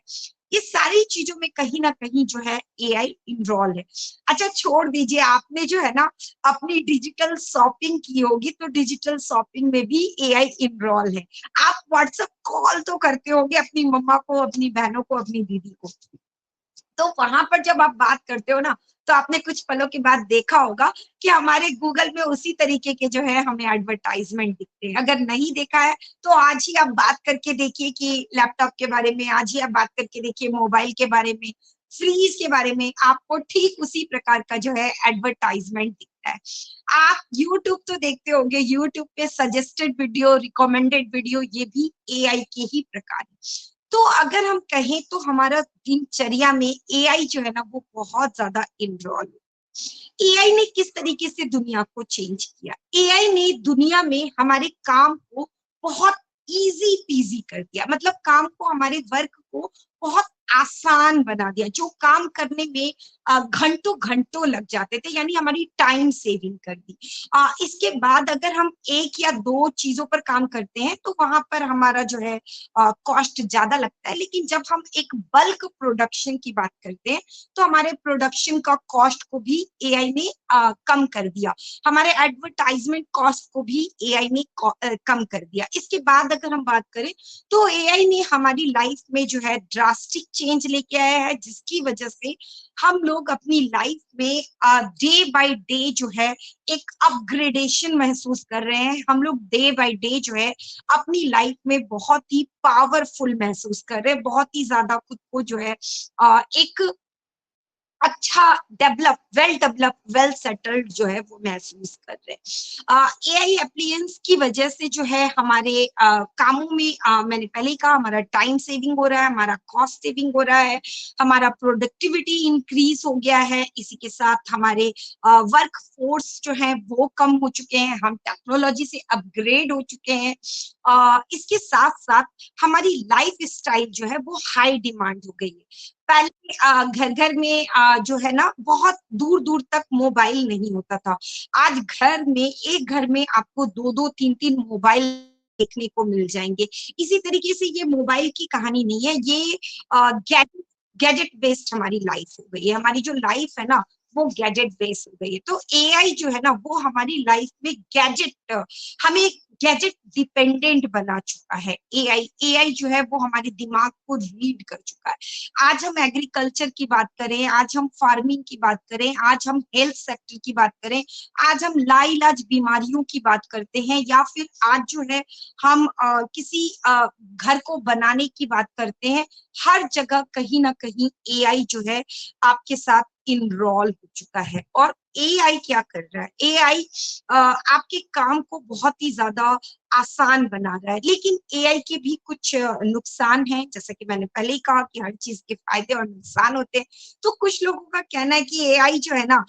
ये सारी चीजों में कहीं ना कहीं जो है एआई इन्वॉल्व है। अच्छा छोड़ दीजिए, आपने जो है ना अपनी डिजिटल शॉपिंग की होगी, तो डिजिटल शॉपिंग में भी एआई इन्वॉल्व है। आप व्हाट्सएप कॉल तो करते होंगे अपनी मम्मा को, अपनी बहनों को, अपनी दीदी को, तो वहां पर जब आप बात करते हो ना, तो आपने कुछ पलों के बाद देखा होगा कि हमारे गूगल में उसी तरीके के जो है हमें एडवर्टाइजमेंट दिखते हैं। अगर नहीं देखा है तो आज ही आप बात करके देखिए कि लैपटॉप के बारे में, आज ही आप बात करके देखिए मोबाइल के बारे में, फ्रीज के बारे में, आपको ठीक उसी प्रकार का जो है एडवर्टाइजमेंट दिखता है। आप यूट्यूब तो देखते होंगे, यूट्यूब पे सजेस्टेड वीडियो, रिकमेंडेड वीडियो, ये भी एआई के ही प्रकार है। तो अगर हम कहें तो हमारा दिनचर्या में एआई जो है ना वो बहुत ज्यादा इन्वॉल्व है। एआई ने किस तरीके से दुनिया को चेंज किया? एआई ने दुनिया में हमारे काम को बहुत इजी पीजी कर दिया, मतलब काम को, हमारे वर्क को बहुत आसान बना दिया। जो काम करने में घंटों घंटों लग जाते थे, यानी हमारी टाइम सेविंग कर दी। इसके बाद अगर हम एक या दो चीजों पर काम करते हैं तो वहां पर हमारा जो है कॉस्ट ज्यादा लगता है, लेकिन जब हम एक बल्क प्रोडक्शन की बात करते हैं तो हमारे प्रोडक्शन का कॉस्ट को भी एआई ने कम कर दिया, हमारे एडवर्टाइजमेंट कॉस्ट को भी एआई ने कम कर दिया। इसके बाद अगर हम बात करें तो एआई ने हमारी लाइफ में जो है ड्रास्टिक चेंज लेके आया है, जिसकी वजह से हम लोग अपनी लाइफ में डे बाय डे जो है एक अपग्रेडेशन महसूस कर रहे हैं। हम लोग डे बाय डे जो है अपनी लाइफ में बहुत ही पावरफुल महसूस कर रहे हैं, बहुत ही ज्यादा खुद को जो है एक अच्छा डेवलप, वेल सेटल्ड जो है वो महसूस कर रहे हैं। एआई एप्लियंस की वजह से जो है हमारे कामों में मैंने पहले ही कहा, हमारा टाइम सेविंग हो रहा है, हमारा कॉस्ट सेविंग हो रहा है, हमारा प्रोडक्टिविटी इंक्रीज हो गया है। इसी के साथ हमारे वर्क फोर्स जो है वो कम हो चुके हैं, हम टेक्नोलॉजी से अपग्रेड हो चुके हैं। इसके साथ साथ हमारी लाइफ स्टाइल जो है वो हाई डिमांड हो गई है। पहले घर घर में जो है ना बहुत दूर दूर तक मोबाइल नहीं होता था, आज घर में, एक घर में आपको दो दो तीन तीन मोबाइल देखने को मिल जाएंगे। इसी तरीके से ये मोबाइल की कहानी नहीं है, ये गैजेट गैजेट बेस्ड हमारी लाइफ हो गई है। हमारी जो लाइफ है ना वो गैजेट बेस्ड हो गई है। तो एआई जो है ना वो हमारी लाइफ में गैजेट, हमें गैजेट डिपेंडेंट बना चुका है। एआई जो है वो हमारे दिमाग को रीड कर चुका है। आज हम एग्रीकल्चर की बात करें, आज हम फार्मिंग की बात करें, आज हम हेल्थ सेक्टर की बात करें, आज हम लाइलाज बीमारियों की बात करते हैं, या फिर आज जो है हम किसी घर को बनाने की बात करते हैं, हर जगह कहीं ना कहीं एआई जो है आपके साथ इनरोल्व हो चुका है। और एआई क्या कर रहा है? एआई आपके काम को बहुत ही ज्यादा आसान बना रहा है, लेकिन एआई के भी कुछ नुकसान हैं। जैसे कि मैंने पहले ही कहा कि हर चीज के फायदे और नुकसान होते हैं। तो कुछ लोगों का कहना है कि एआई जो है ना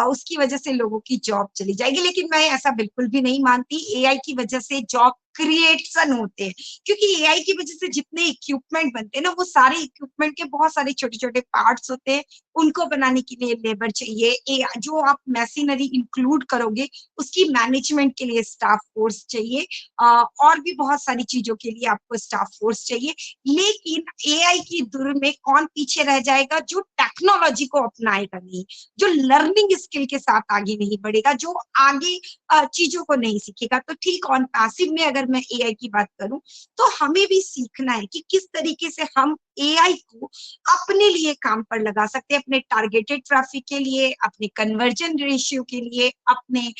उसकी वजह से लोगों की जॉब चली जाएगी, लेकिन मैं ऐसा बिल्कुल भी नहीं मानती। एआई की वजह से जॉब क्रिएशन होते हैं, क्योंकि एआई की वजह से जितने इक्विपमेंट बनते हैं ना, वो सारे इक्विपमेंट के बहुत सारे छोटे छोटे पार्ट्स होते हैं, उनको बनाने के लिए लेबर चाहिए। जो आप मशीनरी इंक्लूड करोगे उसकी मैनेजमेंट के लिए स्टाफ फोर्स चाहिए, और भी बहुत सारी चीजों के लिए आपको स्टाफ फोर्स चाहिए। लेकिन एआई की दुर में कौन पीछे रह जाएगा? जो टेक्नोलॉजी को अपनाएगा नहीं, जो लर्निंग स्किल के साथ आगे नहीं बढ़ेगा, जो आगे चीजों को नहीं सीखेगा। तो ठीक ऑन पैसिव में अगर मैं एआई की बात करूं तो हमें भी सीखना है कि किस तरीके से हम एआई को अपने लिए काम पर लगा सकते हैं, अपने टारगेटेड ट्रैफिक के लिए, अपने कन्वर्जन रेशियो के लिए, अपने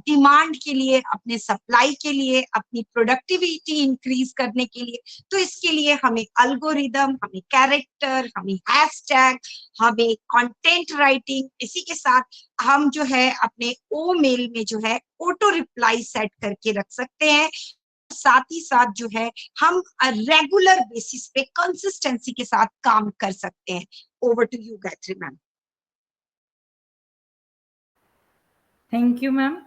डिमांड के लिए, अपने सप्लाई के लिए, अपनी प्रोडक्टिविटी इंक्रीज करने के लिए। तो इसके लिए हमें अल्गोरिदम, हमें कैरेक्टर, हमें हैशटैग, हमें कंटेंट राइटिंग, इसी के साथ हम जो है अपने ओ मेल में जो है ऑटो रिप्लाई सेट करके रख सकते हैं। साथ ही साथ जो है हम रेगुलर बेसिस पे कंसिस्टेंसी के साथ काम कर सकते हैं। Over to you Gayatri ma'am. Thank you ma'am.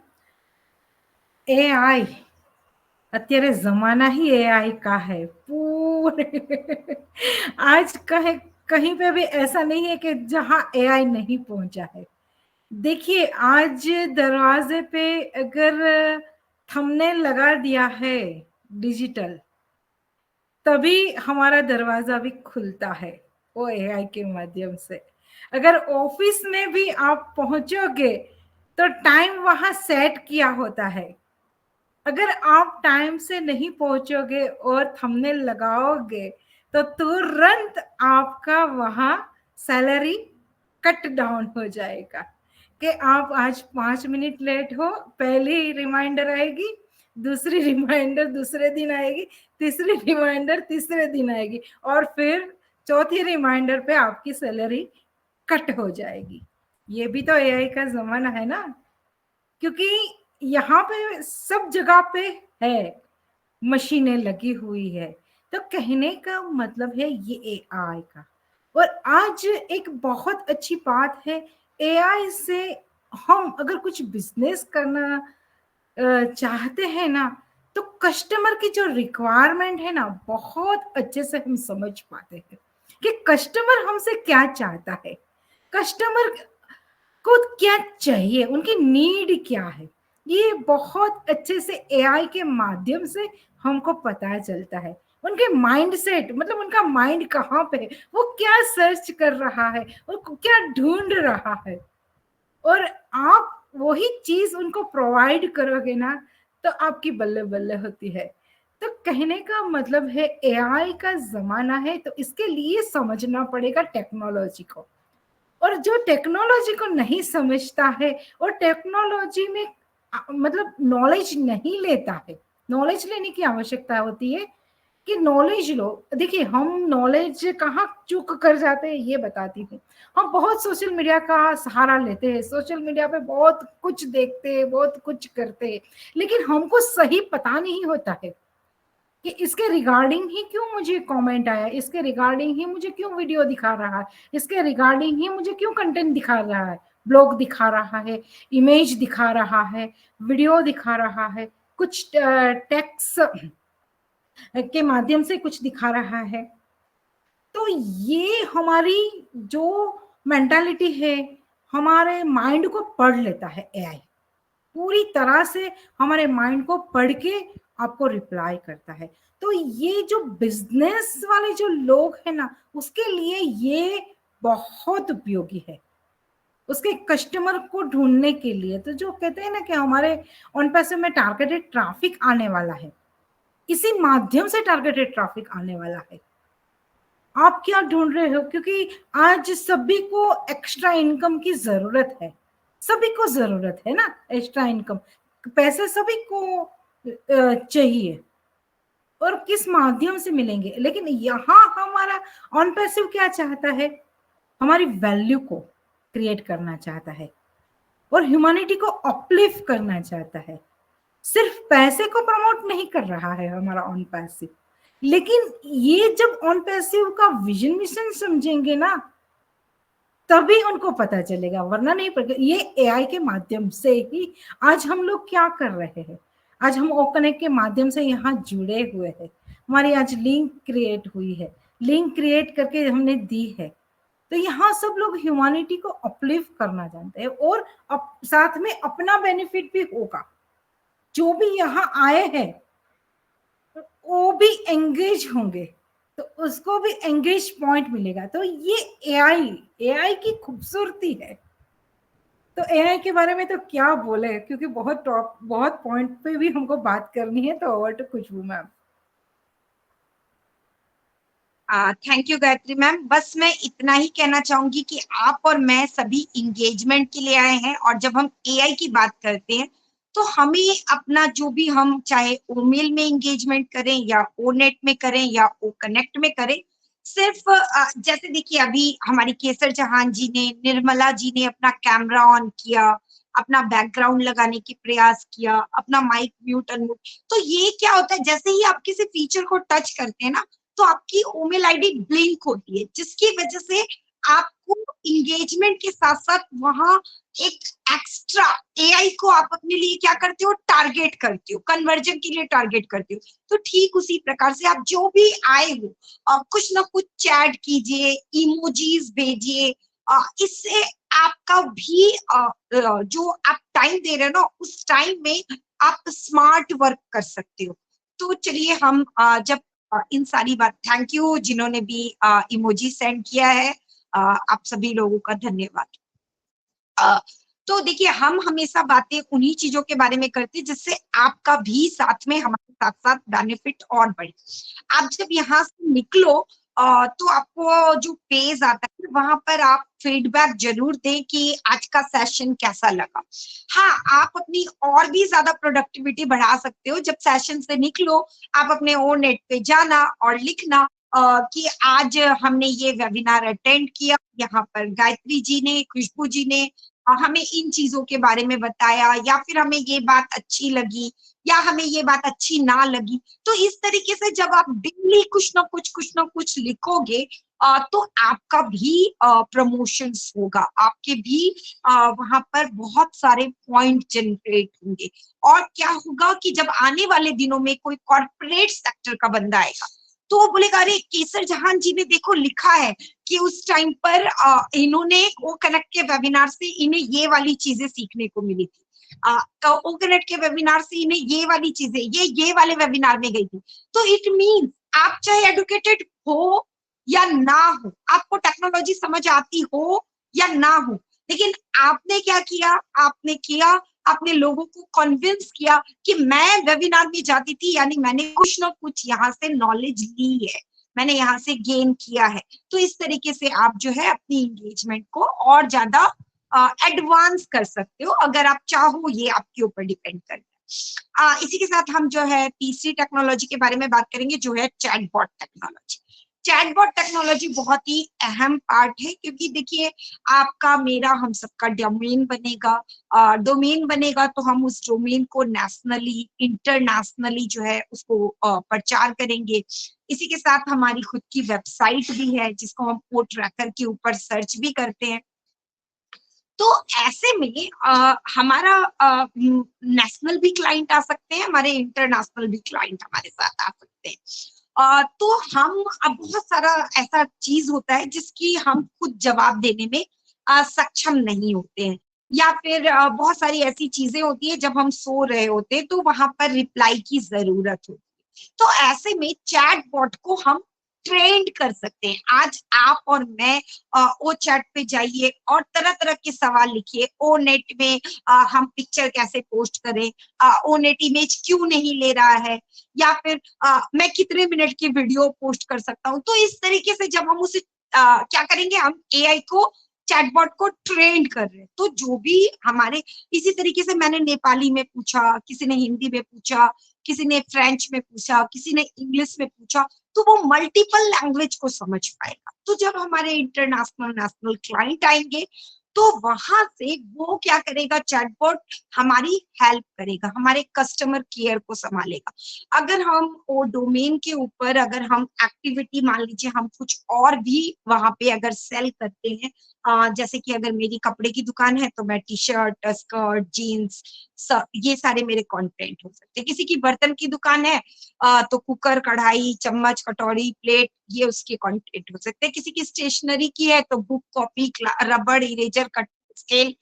AI અત્યારે जमाना ही एआई का है पूरे आज कहीं पे भी ऐसा नहीं है कि जहां एआई नहीं पहुंचा है। देखिए आज दरवाजे पे अगर थंबनेल लगा दिया है डिजिटल, तभी हमारा दरवाजा भी खुलता है वो एआई के माध्यम से। अगर ऑफिस में भी आप पहुंचोगे तो टाइम वहां सेट किया होता है। अगर आप टाइम से नहीं पहुंचोगे और थंबनेल लगाओगे तो तुरंत आपका वहां सैलरी कट डाउन हो जाएगा कि आप आज 5 मिनट लेट हो, पहली रिमाइंडर आएगी, दूसरी रिमाइंडर दूसरे दिन आएगी, तीसरी रिमाइंडर तीसरे दिन आएगी और फिर चौथी रिमाइंडर पे आपकी सैलरी कट हो जाएगी। ये भी तो एआई का जमाना है ना, क्योंकि यहाँ पे सब जगह पे है, मशीनें लगी हुई है। तो कहने का मतलब है ये एआई का। और आज एक बहुत अच्छी बात है, एआई से हम अगर कुछ बिजनेस करना चाहते हैं ना, तो कस्टमर की जो रिक्वायरमेंट है ना, बहुत अच्छे से हम समझ पाते हैं कि कस्टमर हमसे क्या चाहता है, कस्टमर को क्या चाहिए, उनकी नीड क्या है। ये बहुत अच्छे से एआई के माध्यम से हमको पता चलता है। उनके माइंड सेट, मतलब उनका माइंड कहाँ पे है, वो क्या सर्च कर रहा है, वो क्या ढूंढ रहा है, और आप वही चीज उनको प्रोवाइड करोगे ना तो आपकी बल्ले बल्ले होती है। तो कहने का मतलब है एआई का जमाना है, तो इसके लिए समझना पड़ेगा टेक्नोलॉजी को। और जो टेक्नोलॉजी को नहीं समझता है और टेक्नोलॉजी में मतलब नॉलेज नहीं लेता है, नॉलेज लेने की आवश्यकता होती है कि नॉलेज लो। देखिए हम नॉलेज कहाँ चूक कर जाते हैं ये बताती हूँ। हम बहुत सोशल मीडिया का सहारा लेते हैं, सोशल मीडिया पे बहुत कुछ देखते हैं, बहुत कुछ करते हैं, लेकिन हमको सही पता नहीं होता है कि इसके रिगार्डिंग ही क्यों मुझे कमेंट आया, इसके रिगार्डिंग ही मुझे क्यों वीडियो दिखा रहा है, इसके रिगार्डिंग ही मुझे क्यों कंटेंट दिखा रहा है, ब्लॉग दिखा रहा है, इमेज दिखा रहा है, वीडियो दिखा रहा है, कुछ टेक्स्ट के माध्यम से कुछ दिखा रहा है। तो ये हमारी जो मेंटालिटी है, हमारे माइंड को पढ़ लेता है एआई, पूरी तरह से हमारे माइंड को पढ़ के आपको रिप्लाई करता है। तो ये जो बिजनेस वाले जो लोग हैं ना, उसके लिए ये बहुत उपयोगी है, उसके कस्टमर को ढूंढने के लिए। तो जो कहते हैं ना कि हमारे ऑन पैसिव में टारगेटेड ट्रैफिक आने वाला है, इसी माध्यम से टारगेटेड ट्रैफिक आने वाला है। आप क्या ढूंढ रहे हो, क्योंकि आज सभी को एक्स्ट्रा इनकम की जरूरत है, सभी को जरूरत है ना एक्स्ट्रा इनकम, पैसे सभी को चाहिए, और किस माध्यम से मिलेंगे। लेकिन यहाँ हमारा ऑन पैसिव क्या चाहता है, हमारी वैल्यू को क्रिएट करना चाहता है और ह्यूमैनिटी को अपलिफ्ट करना चाहता है। सिर्फ पैसे को प्रमोट नहीं कर रहा है हमारा ऑन पैसिव, लेकिन ये जब ऑन पैसिव का विजन मिशन समझेंगे ना, तभी उनको पता चलेगा, वरना नहीं पड़ेगा। ये एआई के माध्यम से ही आज हम लोग क्या कर रहे हैं, आज हम ओ कनेक्ट के माध्यम से यहाँ जुड़े हुए हैं, हमारी आज लिंक क्रिएट हुई है, लिंक क्रिएट करके हमने दी है। तो यहाँ सब लोग ह्यूमैनिटी को अपलिफ्ट करना जानते हैं और साथ में अपना बेनिफिट भी होगा। जो भी यहाँ आए हैं वो भी एंगेज होंगे तो उसको भी एंगेज पॉइंट मिलेगा। तो ये एआई की खूबसूरती है। तो एआई के बारे में तो क्या बोले, क्योंकि बहुत पॉइंट पे भी हमको बात करनी है। तो over to Khushboo ma'am. Thank you Gayatri ma'am. बस मैं इतना ही कहना चाहूंगी कि आप और मैं सभी इंगेजमेंट के लिए आए हैं, और जब हम एआई की बात करते हैं तो हमें अपना जो भी हम चाहे ओमेल में इंगेजमेंट करें या ओनेट में करें या ओ कनेक्ट में करें, सिर्फ जैसे देखिए अभी हमारी केसर जहां जी ने, निर्मला जी ने अपना कैमरा ऑन किया, अपना बैकग्राउंड लगाने की प्रयास किया, अपना माइक म्यूट अनम्यूट। तो ये क्या होता है, जैसे ही आप किसी फीचर को टच करते हैं ना, तो आपकी ओमेल आईडी ब्लिंक होती है, जिसकी वजह से आपको इंगेजमेंट के साथ साथ वहां एक एक्स्ट्रा एआई को आप अपने लिए क्या करते हो, टारगेट करते हो, कन्वर्जन के लिए टारगेट करते हो। तो ठीक उसी प्रकार से आप जो भी आए हो कुछ ना कुछ चैट कीजिए, इमोजीज भेजिए, इससे आपका भी जो आप टाइम दे रहे हो ना, उस टाइम में आप स्मार्ट वर्क कर सकते हो। तो चलिए हम जब इन सारी बात, थैंक यू जिन्होंने भी इमोजी सेंड किया है, आप सभी लोगों का धन्यवाद। तो देखिए हम हमेशा बातें उन्हीं चीजों के बारे में करते हैं जिससे आपका भी साथ में हमारे साथ साथ बेनिफिट और बढ़े। आप जब यहाँ से निकलो तो आपको जो पेज आता है वहां पर आप फीडबैक जरूर दें कि आज का सेशन कैसा लगा। हाँ, आप अपनी और भी ज्यादा प्रोडक्टिविटी बढ़ा सकते हो। जब सेशन से निकलो आप अपने ओन नेट पे जाना और लिखना कि आज हमने ये वेबिनार अटेंड किया, यहाँ पर गायत्री जी ने, खुशबू जी ने हमें इन चीजों के बारे में बताया, या फिर हमें ये बात अच्छी लगी या हमें ये बात अच्छी ना लगी। तो इस तरीके से जब आप डेली कुछ ना कुछ लिखोगे तो आपका भी प्रमोशंस होगा, आपके भी वहां पर बहुत सारे पॉइंट जनरेट होंगे। और क्या होगा कि जब आने वाले दिनों में कोई कॉर्पोरेट सेक्टर का बंदा आएगा तो वो बोलेगा, अरे केसर जहां जी ने देखो लिखा है कि उस टाइम पर इन्होंने वो कनेक्ट के वेबिनार से इन्हें ये वाली चीजें सीखने को मिली थी, ओ कनेक्ट के वेबिनार से इन्हें ये वाली चीजें, ये वाले वेबिनार में गई थी। तो इट मीन आप चाहे एडुकेटेड हो या ना हो, आपको टेक्नोलॉजी समझ आती हो या ना हो, लेकिन आपने क्या किया, आपने लोगों को कन्विंस किया कि मैं वेबिनार में जाती थी, यानी मैंने कुछ ना कुछ यहाँ से नॉलेज ली है, मैंने यहाँ से गेन किया है। तो इस तरीके से आप जो है अपनी एंगेजमेंट को और ज्यादा एडवांस कर सकते हो, अगर आप चाहो, ये आपके ऊपर डिपेंड करता है। इसी के साथ हम जो है तीसरी टेक्नोलॉजी के बारे में बात करेंगे, जो है चैटबॉट टेक्नोलॉजी। चैटबॉट टेक्नोलॉजी बहुत ही अहम पार्ट है, क्योंकि देखिए आपका, मेरा, हम सबका डोमेन बनेगा। डोमेन बनेगा तो हम उस डोमेन को नेशनली, इंटरनेशनली जो है उसको प्रचार करेंगे। इसी के साथ हमारी खुद की वेबसाइट भी है जिसको हम पोर्ट ट्रैकर के ऊपर सर्च भी करते हैं। तो ऐसे में हमारा नेशनल भी क्लाइंट आ सकते हैं, हमारे इंटरनेशनल भी क्लाइंट हमारे साथ आ सकते हैं। तो हम अब बहुत सारा ऐसा चीज होता है जिसकी हम खुद जवाब देने में सक्षम नहीं होते हैं, या फिर बहुत सारी ऐसी चीजें होती है जब हम सो रहे होते हैं तो वहां पर रिप्लाई की जरूरत होती है। तो ऐसे में चैट बॉट को हम ट्रेंड कर सकते हैं। आज आप और मैं ओ चैट पे जाइए और तरह तरह के सवाल लिखिए। ओ नेट में हम पिक्चर कैसे पोस्ट करें, ओ नेट इमेज क्यों नहीं ले रहा है, या फिर मैं कितने मिनट की वीडियो पोस्ट कर सकता हूँ। तो इस तरीके से जब हम उसे क्या करेंगे, हम एआई को, चैटबॉट को ट्रेंड कर रहे हैं। तो जो भी हमारे, इसी तरीके से मैंने नेपाली में पूछा, किसी ने हिंदी में पूछा, किसी ने फ्रेंच में पूछा, किसी ने इंग्लिश में पूछा, तो वो मल्टीपल लैंग्वेज को समझ पाएगा। तो जब हमारे इंटरनेशनल नेशनल क्लाइंट आएंगे तो वहां से वो क्या करेगा, चैटबॉट हमारी हेल्प करेगा, हमारे कस्टमर केयर को संभालेगा। अगर हम वो डोमेन के ऊपर, अगर हम एक्टिविटी, मान लीजिए हम कुछ और भी वहां पे अगर सेल करते हैं, जैसे कि अगर मेरी कपड़े की दुकान है तो मैं टी शर्ट, स्कर्ट, जीन्स, ये सारे मेरे कंटेंट हो सकते हैं। किसी की बर्तन की दुकान है तो कुकर, कढ़ाई, चम्मच, कटोरी, प्लेट, ये उसके कंटेंट हो सकते हैं। किसी की स्टेशनरी की है तो बुक, कॉपी, रबड़, इरेजर, कट, स्केल,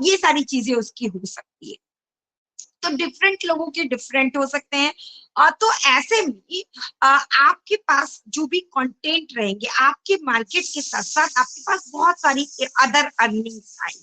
ये सारी चीजें उसकी हो सकती है। तो डिफरेंट लोगों के डिफरेंट हो सकते हैं। तो ऐसे में आपके पास जो भी कंटेंट रहेंगे, आपके मार्केट के साथ साथ आपके पास बहुत सारी अदर अर्निंग्स आई,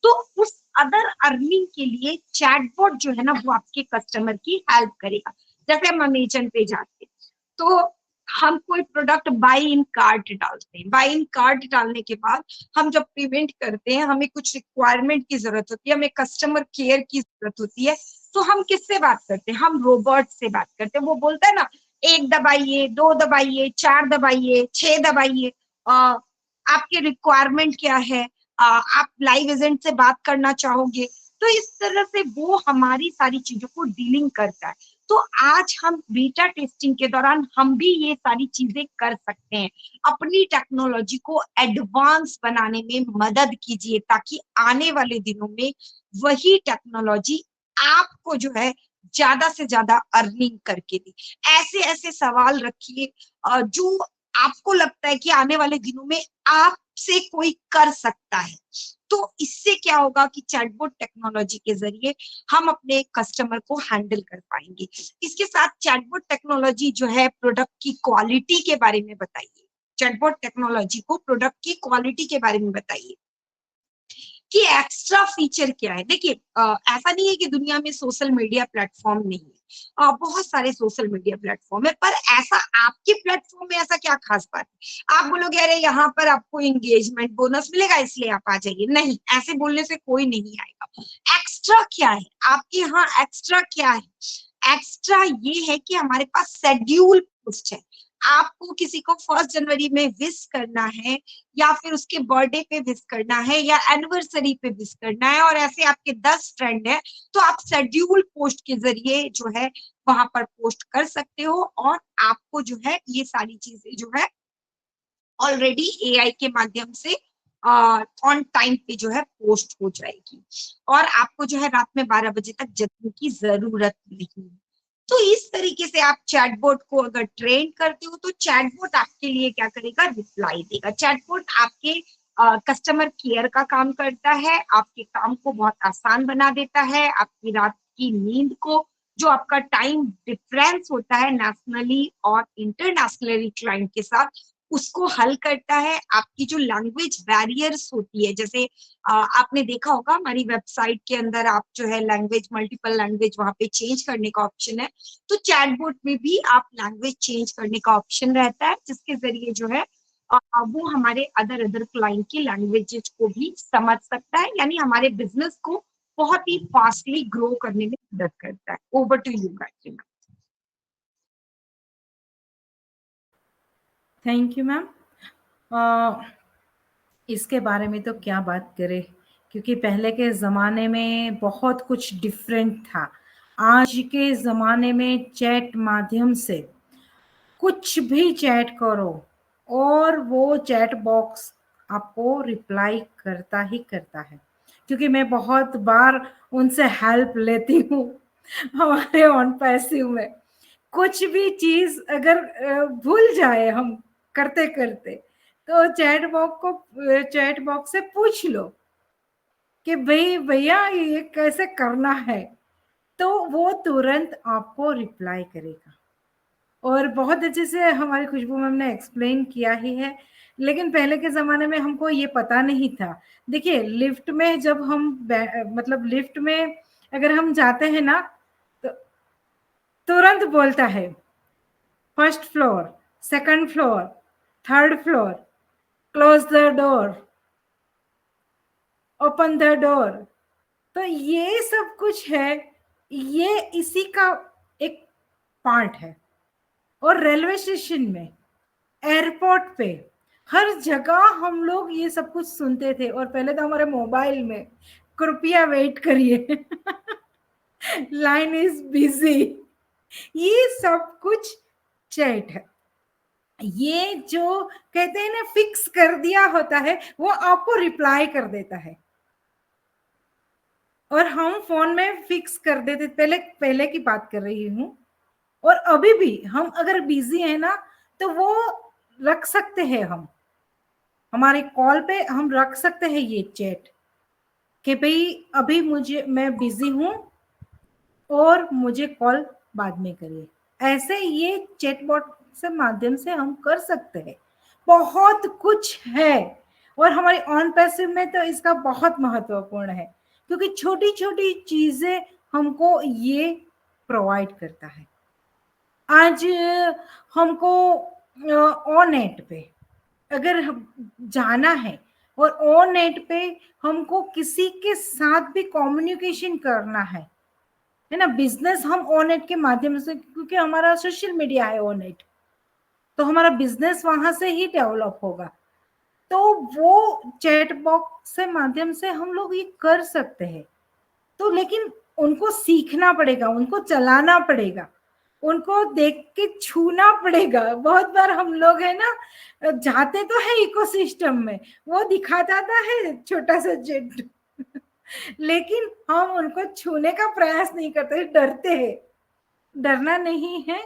तो उस अदर अर्निंग के लिए चैटबॉट जो है ना वो आपके कस्टमर की हेल्प करेगा। जैसे हम अमेजन पे जाते हैं तो हम कोई प्रोडक्ट बाय इन कार्ट डालते हैं, बाय इन कार्ट डालने के बाद हम जब पेमेंट करते हैं हमें कुछ रिक्वायरमेंट की जरूरत होती है, हमें कस्टमर केयर की जरूरत होती है, तो हम किससे बात करते हैं? हम रोबोट से बात करते हैं। वो बोलता है ना 1 दबाइए, 2 दबाइए, 4 दबाइए, 6 दबाइए, आपके रिक्वायरमेंट क्या है, आप लाइव एजेंट से बात करना चाहोगे, तो इस तरह से वो हमारी सारी चीजों को डीलिंग करता है। तो आज हम बीटा टेस्टिंग के दौरान हम भी ये सारी चीजें कर सकते हैं। अपनी टेक्नोलॉजी को एडवांस बनाने में मदद कीजिए ताकि आने वाले दिनों में वही टेक्नोलॉजी आपको जो है ज्यादा से ज्यादा अर्निंग करके दी। ऐसे ऐसे सवाल रखिए जो आपको लगता है कि आने वाले दिनों में आपसे कोई कर सकता है। तो इससे क्या होगा कि चैटबॉट टेक्नोलॉजी के जरिए हम अपने कस्टमर को हैंडल कर पाएंगे। इसके साथ चैटबॉट टेक्नोलॉजी जो है प्रोडक्ट की क्वालिटी के बारे में बताइए। चैटबॉट टेक्नोलॉजी को प्रोडक्ट की क्वालिटी के बारे में बताइए कि एक्स्ट्रा फीचर क्या है। देखिए ऐसा नहीं है कि दुनिया में सोशल मीडिया प्लेटफॉर्म नहीं है, बहुत सारे सोशल मीडिया प्लेटफॉर्म है, पर ऐसा आपके प्लेटफॉर्म में ऐसा क्या खास बात है? आप बोलोगे अरे यहाँ पर आपको एंगेजमेंट बोनस मिलेगा इसलिए आप आ जाइए, नहीं, ऐसे बोलने से कोई नहीं आएगा। एक्स्ट्रा क्या है आपके यहाँ? एक्स्ट्रा क्या है? एक्स्ट्रा ये है कि हमारे पास शेड्यूल पोस्ट है। आपको किसी को 1 जनवरी में विश करना है या फिर उसके बर्थडे पे विश करना है या एनिवर्सरी पे विश करना है और ऐसे आपके 10 फ्रेंड है, तो आप शेड्यूल पोस्ट के जरिए जो है वहां पर पोस्ट कर सकते हो और आपको जो है ये सारी चीजें जो है ऑलरेडी एआई के माध्यम से ऑन टाइम पे जो है पोस्ट हो जाएगी और आपको जो है रात में 12 बजे तक जगने की जरूरत नहीं। तो इस तरीके से आप चैटबॉट को अगर ट्रेन करते हो तो चैटबॉट आपके लिए क्या करेगा? रिप्लाई देगा। चैटबॉट आपके कस्टमर केयर का काम करता है, आपके काम को बहुत आसान बना देता है, आपकी रात की नींद को, जो आपका टाइम डिफरेंस होता है नेशनली और इंटरनेशनली क्लाइंट के साथ, उसको हल करता है। आपकी जो लैंग्वेज बैरियर्स होती है, जैसे आपने देखा होगा हमारी वेबसाइट के अंदर आप जो है लैंग्वेज, मल्टीपल लैंग्वेज वहां पे चेंज करने का ऑप्शन है, तो चैटबॉट में भी आप लैंग्वेज चेंज करने का ऑप्शन रहता है, जिसके जरिए जो है वो हमारे अदर क्लाइंट की लैंग्वेजेस को भी समझ सकता है, यानी हमारे बिजनेस को बहुत ही फास्टली ग्रो करने में मदद करता है। Over to you Gayatri. Thank you ma'am. इसके बारे में तो क्या बात करें, क्योंकि पहले के ज़माने में बहुत कुछ डिफरेंट था। आज के ज़माने में चैट माध्यम से कुछ भी चैट करो और वो चैट बॉक्स आपको रिप्लाई करता ही करता है, क्योंकि मैं बहुत बार उनसे हेल्प लेती हूँ हमारे ऑन पैसिव में। कुछ भी चीज अगर भूल जाए हम करते करते, तो चैट बॉक्स से पूछ लो कि भाई भैया ये कैसे करना है, तो वो तुरंत आपको रिप्लाई करेगा। और बहुत अच्छे से हमारी खुशबू मैम ने एक्सप्लेन किया ही है, लेकिन पहले के ज़माने में हमको ये पता नहीं था। देखिए लिफ्ट में जब हम मतलब लिफ्ट में अगर हम जाते हैं ना, तो तुरंत बोलता है 1st floor, 2nd floor, 3rd floor, close the door, open the door. तो ये सब कुछ है, ये इसी का एक पार्ट है। और रेलवे स्टेशन में, एयरपोर्ट पे, हर जगह हम लोग ये सब कुछ सुनते थे। और पहले तो हमारे मोबाइल में कृपया वेट करिए लाइन इज बिजी, ये सब कुछ चैट है। ये जो कहते हैं ना फिक्स कर दिया होता है, वो आपको रिप्लाई कर देता है। और हम फोन में फिक्स कर देते, पहले की बात कर रही हूँ। और अभी भी हम अगर बिजी है ना, तो वो रख सकते हैं, हम हमारे कॉल पे हम रख सकते हैं ये चैट कि भाई अभी मैं बिजी हूं और मुझे कॉल बाद में करिए। ऐसे ये चैटबॉट से माध्यम से हम कर सकते हैं। बहुत कुछ है और हमारी ऑन पैसिव में तो इसका बहुत महत्वपूर्ण है, क्योंकि छोटी छोटी चीजें हमको ये प्रोवाइड करता है। आज हमको ऑन नेट पे अगर जाना है और ऑन नेट पे हमको किसी के साथ भी कम्युनिकेशन करना है ना, बिजनेस हम ऑन नेट के माध्यम से, क्योंकि हमारा सोशल मीडिया है ऑन नेट, तो हमारा बिजनेस वहां से ही डेवलप होगा। तो वो चैट बॉक्स से माध्यम से हम लोग ये कर सकते हैं। तो लेकिन उनको सीखना पड़ेगा, उनको चलाना पड़ेगा, उनको देख के छूना पड़ेगा। बहुत बार हम लोग है ना जाते तो है इकोसिस्टम में, वो दिखाता है छोटा सा जेट लेकिन हम उनको छूने का प्रयास नहीं करते, डरते हैं। डरना नहीं है,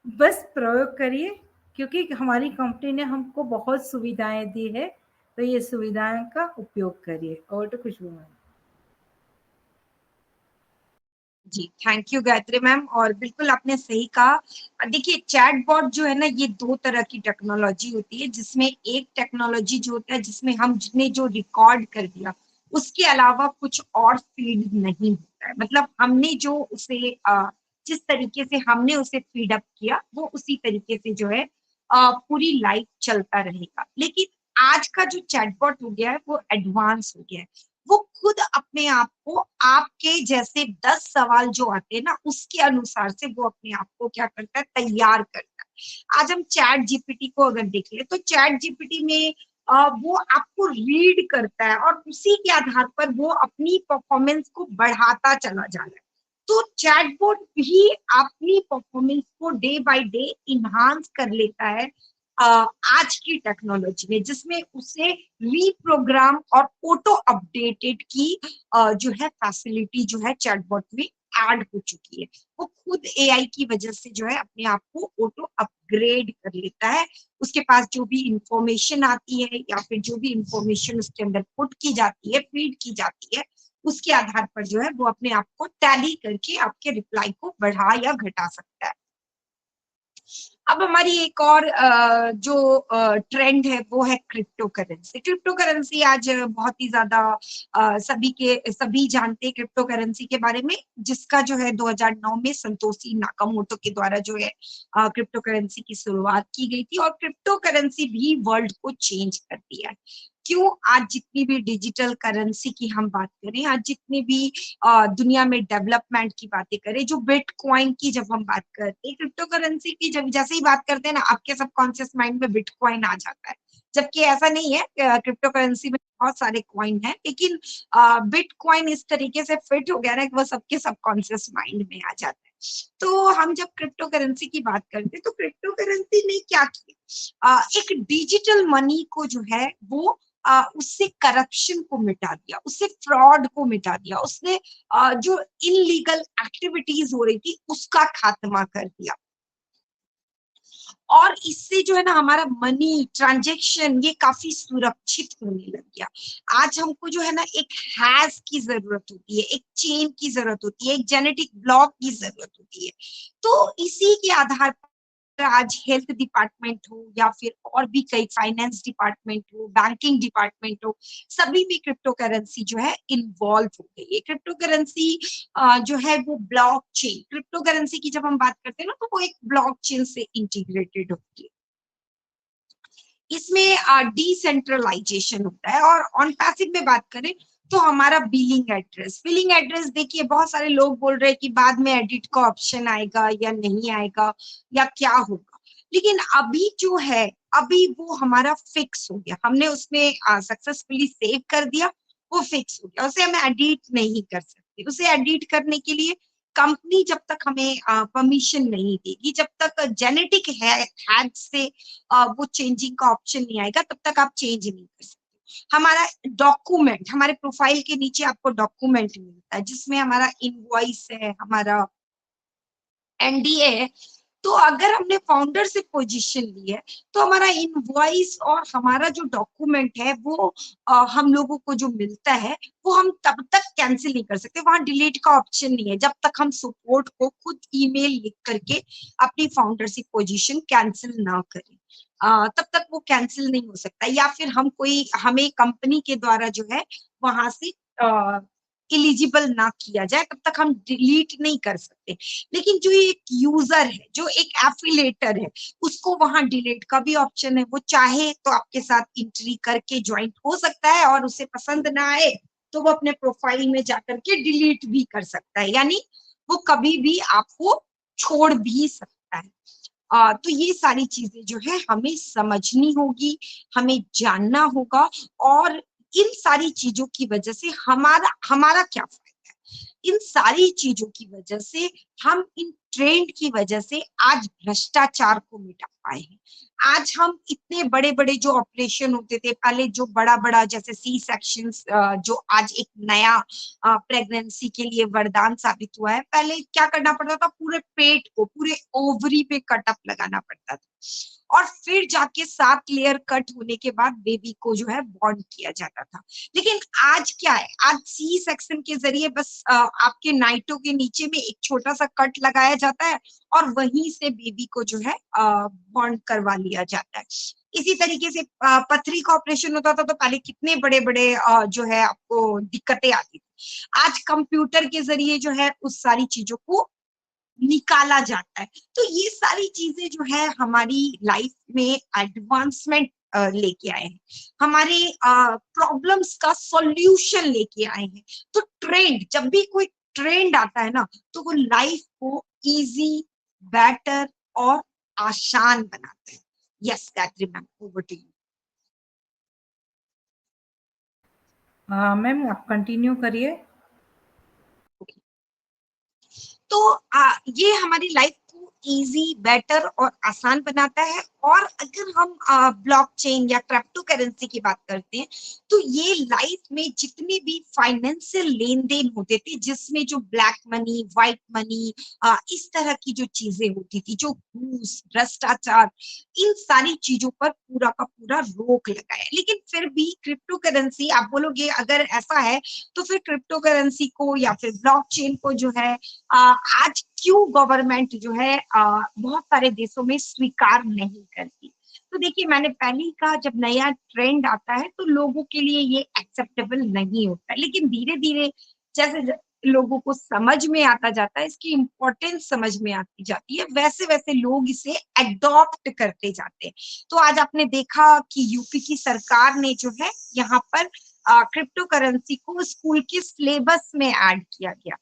बस प्रयोग करिए, क्योंकि हमारी कंपनी ने हमको बहुत सुविधाएं दी है, तो ये सुविधाओं का उपयोग करिए। और तो खुशबू मैम। जी थैंक यू गायत्री मैम। और बिल्कुल आपने सही कहा। देखिए चैटबॉट जो है ना, ये दो तरह की टेक्नोलॉजी होती है, जिसमें एक टेक्नोलॉजी जो होता है जिसमें हमने जो रिकॉर्ड कर दिया उसके अलावा कुछ और फीड नहीं होता है। मतलब हमने जो उसे जिस तरीके से हमने उसे फीड अप किया वो उसी तरीके से जो है पूरी लाइफ चलता रहेगा। लेकिन आज का जो चैटबॉट हो गया है वो एडवांस हो गया है। वो खुद अपने आप को आपके जैसे 10 सवाल जो आते हैं ना उसके अनुसार से वो अपने आप को क्या करता है, तैयार करता है। आज हम चैट जीपीटी को अगर देख ले तो चैट जीपीटी में वो आपको रीड करता है और उसी के आधार पर वो अपनी परफॉर्मेंस को बढ़ाता चला जा रहा है। तो चैटबॉट भी अपनी परफॉर्मेंस को डे बाय डे इन्हांस कर लेता है आज की टेक्नोलॉजी में, जिसमें उसे रीप्रोग्राम और ऑटो अपडेटेड की जो है फैसिलिटी जो है चैटबॉट में ऐड हो चुकी है। वो खुद एआई की वजह से जो है अपने आप को ऑटो अपग्रेड कर लेता है। उसके पास जो भी इंफॉर्मेशन आती है या फिर जो भी इंफॉर्मेशन उसके अंदर पुट की जाती है, फीड की जाती है, उसके आधार पर जो है वो अपने आप को टैली करके आपके रिप्लाई को बढ़ा या घटा सकता है। अब हमारी एक और जो ट्रेंड है वो है क्रिप्टो करेंसी। क्रिप्टो करेंसी आज बहुत ही ज्यादा सभी जानते हैं क्रिप्टो करेंसी के बारे में, जिसका जो है 2009 में संतोषी नाकामोटो के द्वारा जो है क्रिप्टो करेंसी की शुरुआत की गई थी। और क्रिप्टो करेंसी भी वर्ल्ड को चेंज कर दिया है। क्यों? आज जितनी भी डिजिटल करेंसी की हम बात करें, आज जितनी भी दुनिया में डेवलपमेंट की बातें करें, जो बिटकॉइन की जब हम बात करते हैं, क्रिप्टो करेंसी की जब जैसे ही बात करते हैं ना, आपके सबकॉन्शियस माइंड में बिटकॉइन आ जाता है। जबकि ऐसा नहीं है, क्रिप्टो करेंसी में बहुत सारे कॉइन है, लेकिन बिटकॉइन इस तरीके से फिट हो गया ना कि वो सबके सबकॉन्शियस माइंड में आ जाता है। तो हम जब क्रिप्टो करेंसी की बात करते हैं तो क्रिप्टो करेंसी ने क्या किया, एक डिजिटल मनी को जो है वो उससे करप्शन को मिटा दिया, उससे फ्रॉड को मिटा दिया, उसने जो इनलीगल एक्टिविटीज हो रही थी उसका खात्मा कर दिया। और इससे जो है ना हमारा मनी ट्रांजैक्शन ये काफी सुरक्षित होने लग गया। आज हमको जो है ना एक हैश की जरूरत होती है, एक चेन की जरूरत होती है, एक जेनेटिक ब्लॉक की जरूरत होती है। तो इसी के आधार पर आज हेल्थ डिपार्टमेंट हो या फिर और भी कई फाइनेंस डिपार्टमेंट हो, बैंकिंग डिपार्टमेंट हो, सभी में क्रिप्टो करेंसी जो है इन्वॉल्व हो गई है। क्रिप्टो करेंसी जो है वो ब्लॉकचेन, क्रिप्टो करेंसी की जब हम बात करते हैं ना तो वो एक ब्लॉकचेन से इंटीग्रेटेड होती है। इसमें डिसेंट्रलाइजेशन होता है। और ऑन पैसिव में बात करें तो हमारा बिलिंग एड्रेस देखिए, बहुत सारे लोग बोल रहे हैं कि बाद में एडिट का ऑप्शन आएगा या नहीं आएगा या क्या होगा, लेकिन अभी जो है अभी वो हमारा फिक्स हो गया। हमने उसमें सक्सेसफुली सेव कर दिया, वो फिक्स हो गया, उसे हम एडिट नहीं कर सकते। उसे एडिट करने के लिए कंपनी जब तक हमें परमिशन नहीं देगी, जब तक जेनेटिक हैक से वो चेंजिंग का ऑप्शन नहीं आएगा, तब तक आप चेंज नहीं कर सकते। हमारा डॉक्यूमेंट, हमारे प्रोफाइल के नीचे आपको डॉक्यूमेंट मिलता है जिसमें हमारा इनवॉइस है, हमारा एनडीए है, तो अगर हमने फाउंडर से पोजीशन ली है तो हमारा इनवॉइस और हमारा जो डॉक्यूमेंट है वो हम लोगों को जो मिलता है वो हम तब तक कैंसिल नहीं कर सकते, वहां डिलीट का ऑप्शन नहीं है जब तक हम सपोर्ट को खुद ईमेल लिख करके अपनी फाउंडर से पोजीशन कैंसिल ना करें। तब तक वो कैंसिल नहीं हो सकता, या फिर हमें कंपनी के द्वारा जो है वहां से एलिजिबल ना किया जाए तब तक हम डिलीट नहीं कर सकते। लेकिन जो एक यूजर है, जो एक एफिलेटर है, उसको वहां डिलीट का भी ऑप्शन है। वो चाहे तो आपके साथ एंट्री करके ज्वाइंट हो सकता है और उसे पसंद ना आए तो वो अपने प्रोफाइल में जाकर के डिलीट भी कर सकता है, यानी वो कभी भी आपको छोड़ भी सकता है। तो ये सारी चीजें जो है हमें समझनी होगी, हमें जानना होगा, और इन सारी चीजों की वजह से हमारा क्या फायदा है। इन सारी चीजों की वजह से हम इन ट्रेंड की वजह से आज भ्रष्टाचार को मिटा पाए हैं। आज हम इतने बड़े बड़े जो ऑपरेशन होते थे पहले, जो बड़ा बड़ा जैसे सी सेक्शंस, जो आज एक नया प्रेगनेंसी के लिए वरदान साबित हुआ है, पहले क्या करना पड़ता था, पूरे पेट को, पूरे ओवरी पे कटअप लगाना पड़ता था और फिर जाके 7 लेयर कट होने के बाद बेबी को जो है बॉर्न किया जाता था। लेकिन आज क्या है, आज सी सेक्शन के जरिए बस आपके नाइटों के नीचे में एक छोटा सा कट लगाया जाता है और वहीं से बेबी को जो है बॉर्न करवा लिया जाता है। इसी तरीके से पथरी का ऑपरेशन होता था तो पहले कितने बड़े बड़े जो है आपको दिक्कतें आती थी। आज कंप्यूटर के जरिए जो है उस सारी चीजों को निकाला जाता है। तो ये सारी चीजें जो है हमारी लाइफ में एडवांसमेंट लेके आए हैं, हमारे प्रॉब्लम्स का सॉल्यूशन लेके आए हैं। तो ट्रेंड, जब भी कोई ट्रेंड आता है ना तो वो लाइफ को इजी, बेटर और आसान बनाता है। Yes Gayatri ma'am, over to you. Ma'am आप कंटिन्यू करिए। तो ये हमारी लाइफ को इजी, बेटर और आसान बनाता है। और अगर हम ब्लॉकचेन या क्रिप्टो करेंसी की बात करते हैं तो ये लाइफ में जितने भी फाइनेंशियल लेन देन होते थे, जिसमें जो ब्लैक मनी, व्हाइट मनी, इस तरह की जो चीजें होती थी, जो घूस, भ्रष्टाचार, इन सारी चीजों पर पूरा का पूरा रोक लगाया। लेकिन फिर भी क्रिप्टो करेंसी, आप बोलोगे अगर ऐसा है तो फिर क्रिप्टो करेंसी को या फिर ब्लॉकचेन को जो है आज क्यों गवर्नमेंट जो है बहुत सारे देशों में स्वीकार नहीं करती। तो देखिए, मैंने पहले ही कहा, जब नया ट्रेंड आता है तो लोगों के लिए ये एक्सेप्टेबल नहीं होता है। लेकिन धीरे धीरे जैसे लोगों को समझ में आता जाता है, इसकी इम्पोर्टेंस समझ में आती जाती है, वैसे वैसे लोग इसे अडॉप्ट करते जाते हैं। तो आज आपने देखा कि यूपी की सरकार ने जो है यहाँ पर क्रिप्टो करेंसी को स्कूल के सिलेबस में ऐड किया गया।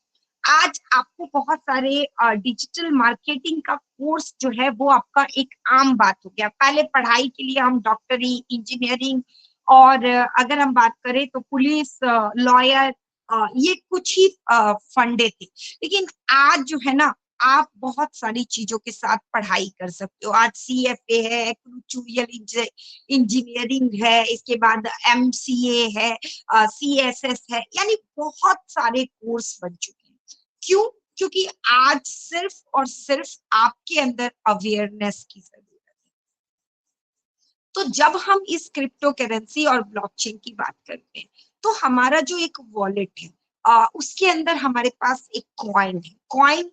आज आपको बहुत सारे डिजिटल मार्केटिंग का कोर्स जो है वो आपका एक आम बात हो गया। पहले पढ़ाई के लिए हम डॉक्टरी, इंजीनियरिंग और अगर हम बात करें तो पुलिस, लॉयर, ये कुछ ही फंडे थे। लेकिन आज जो है ना, आप बहुत सारी चीजों के साथ पढ़ाई कर सकते हो। आज CFA है, एक्चुअल इंजीनियरिंग है, इसके बाद MCA है, CSS है, यानी बहुत सारे कोर्स बन चुके हैं। क्यों? क्योंकि आज सिर्फ और सिर्फ आपके अंदर अवेयरनेस की जरूरत है। तो जब हम इस क्रिप्टो करेंसी और ब्लॉकचेन की बात करते हैं तो हमारा जो एक वॉलेट है, उसके अंदर हमारे पास एक कॉइन है। कॉइन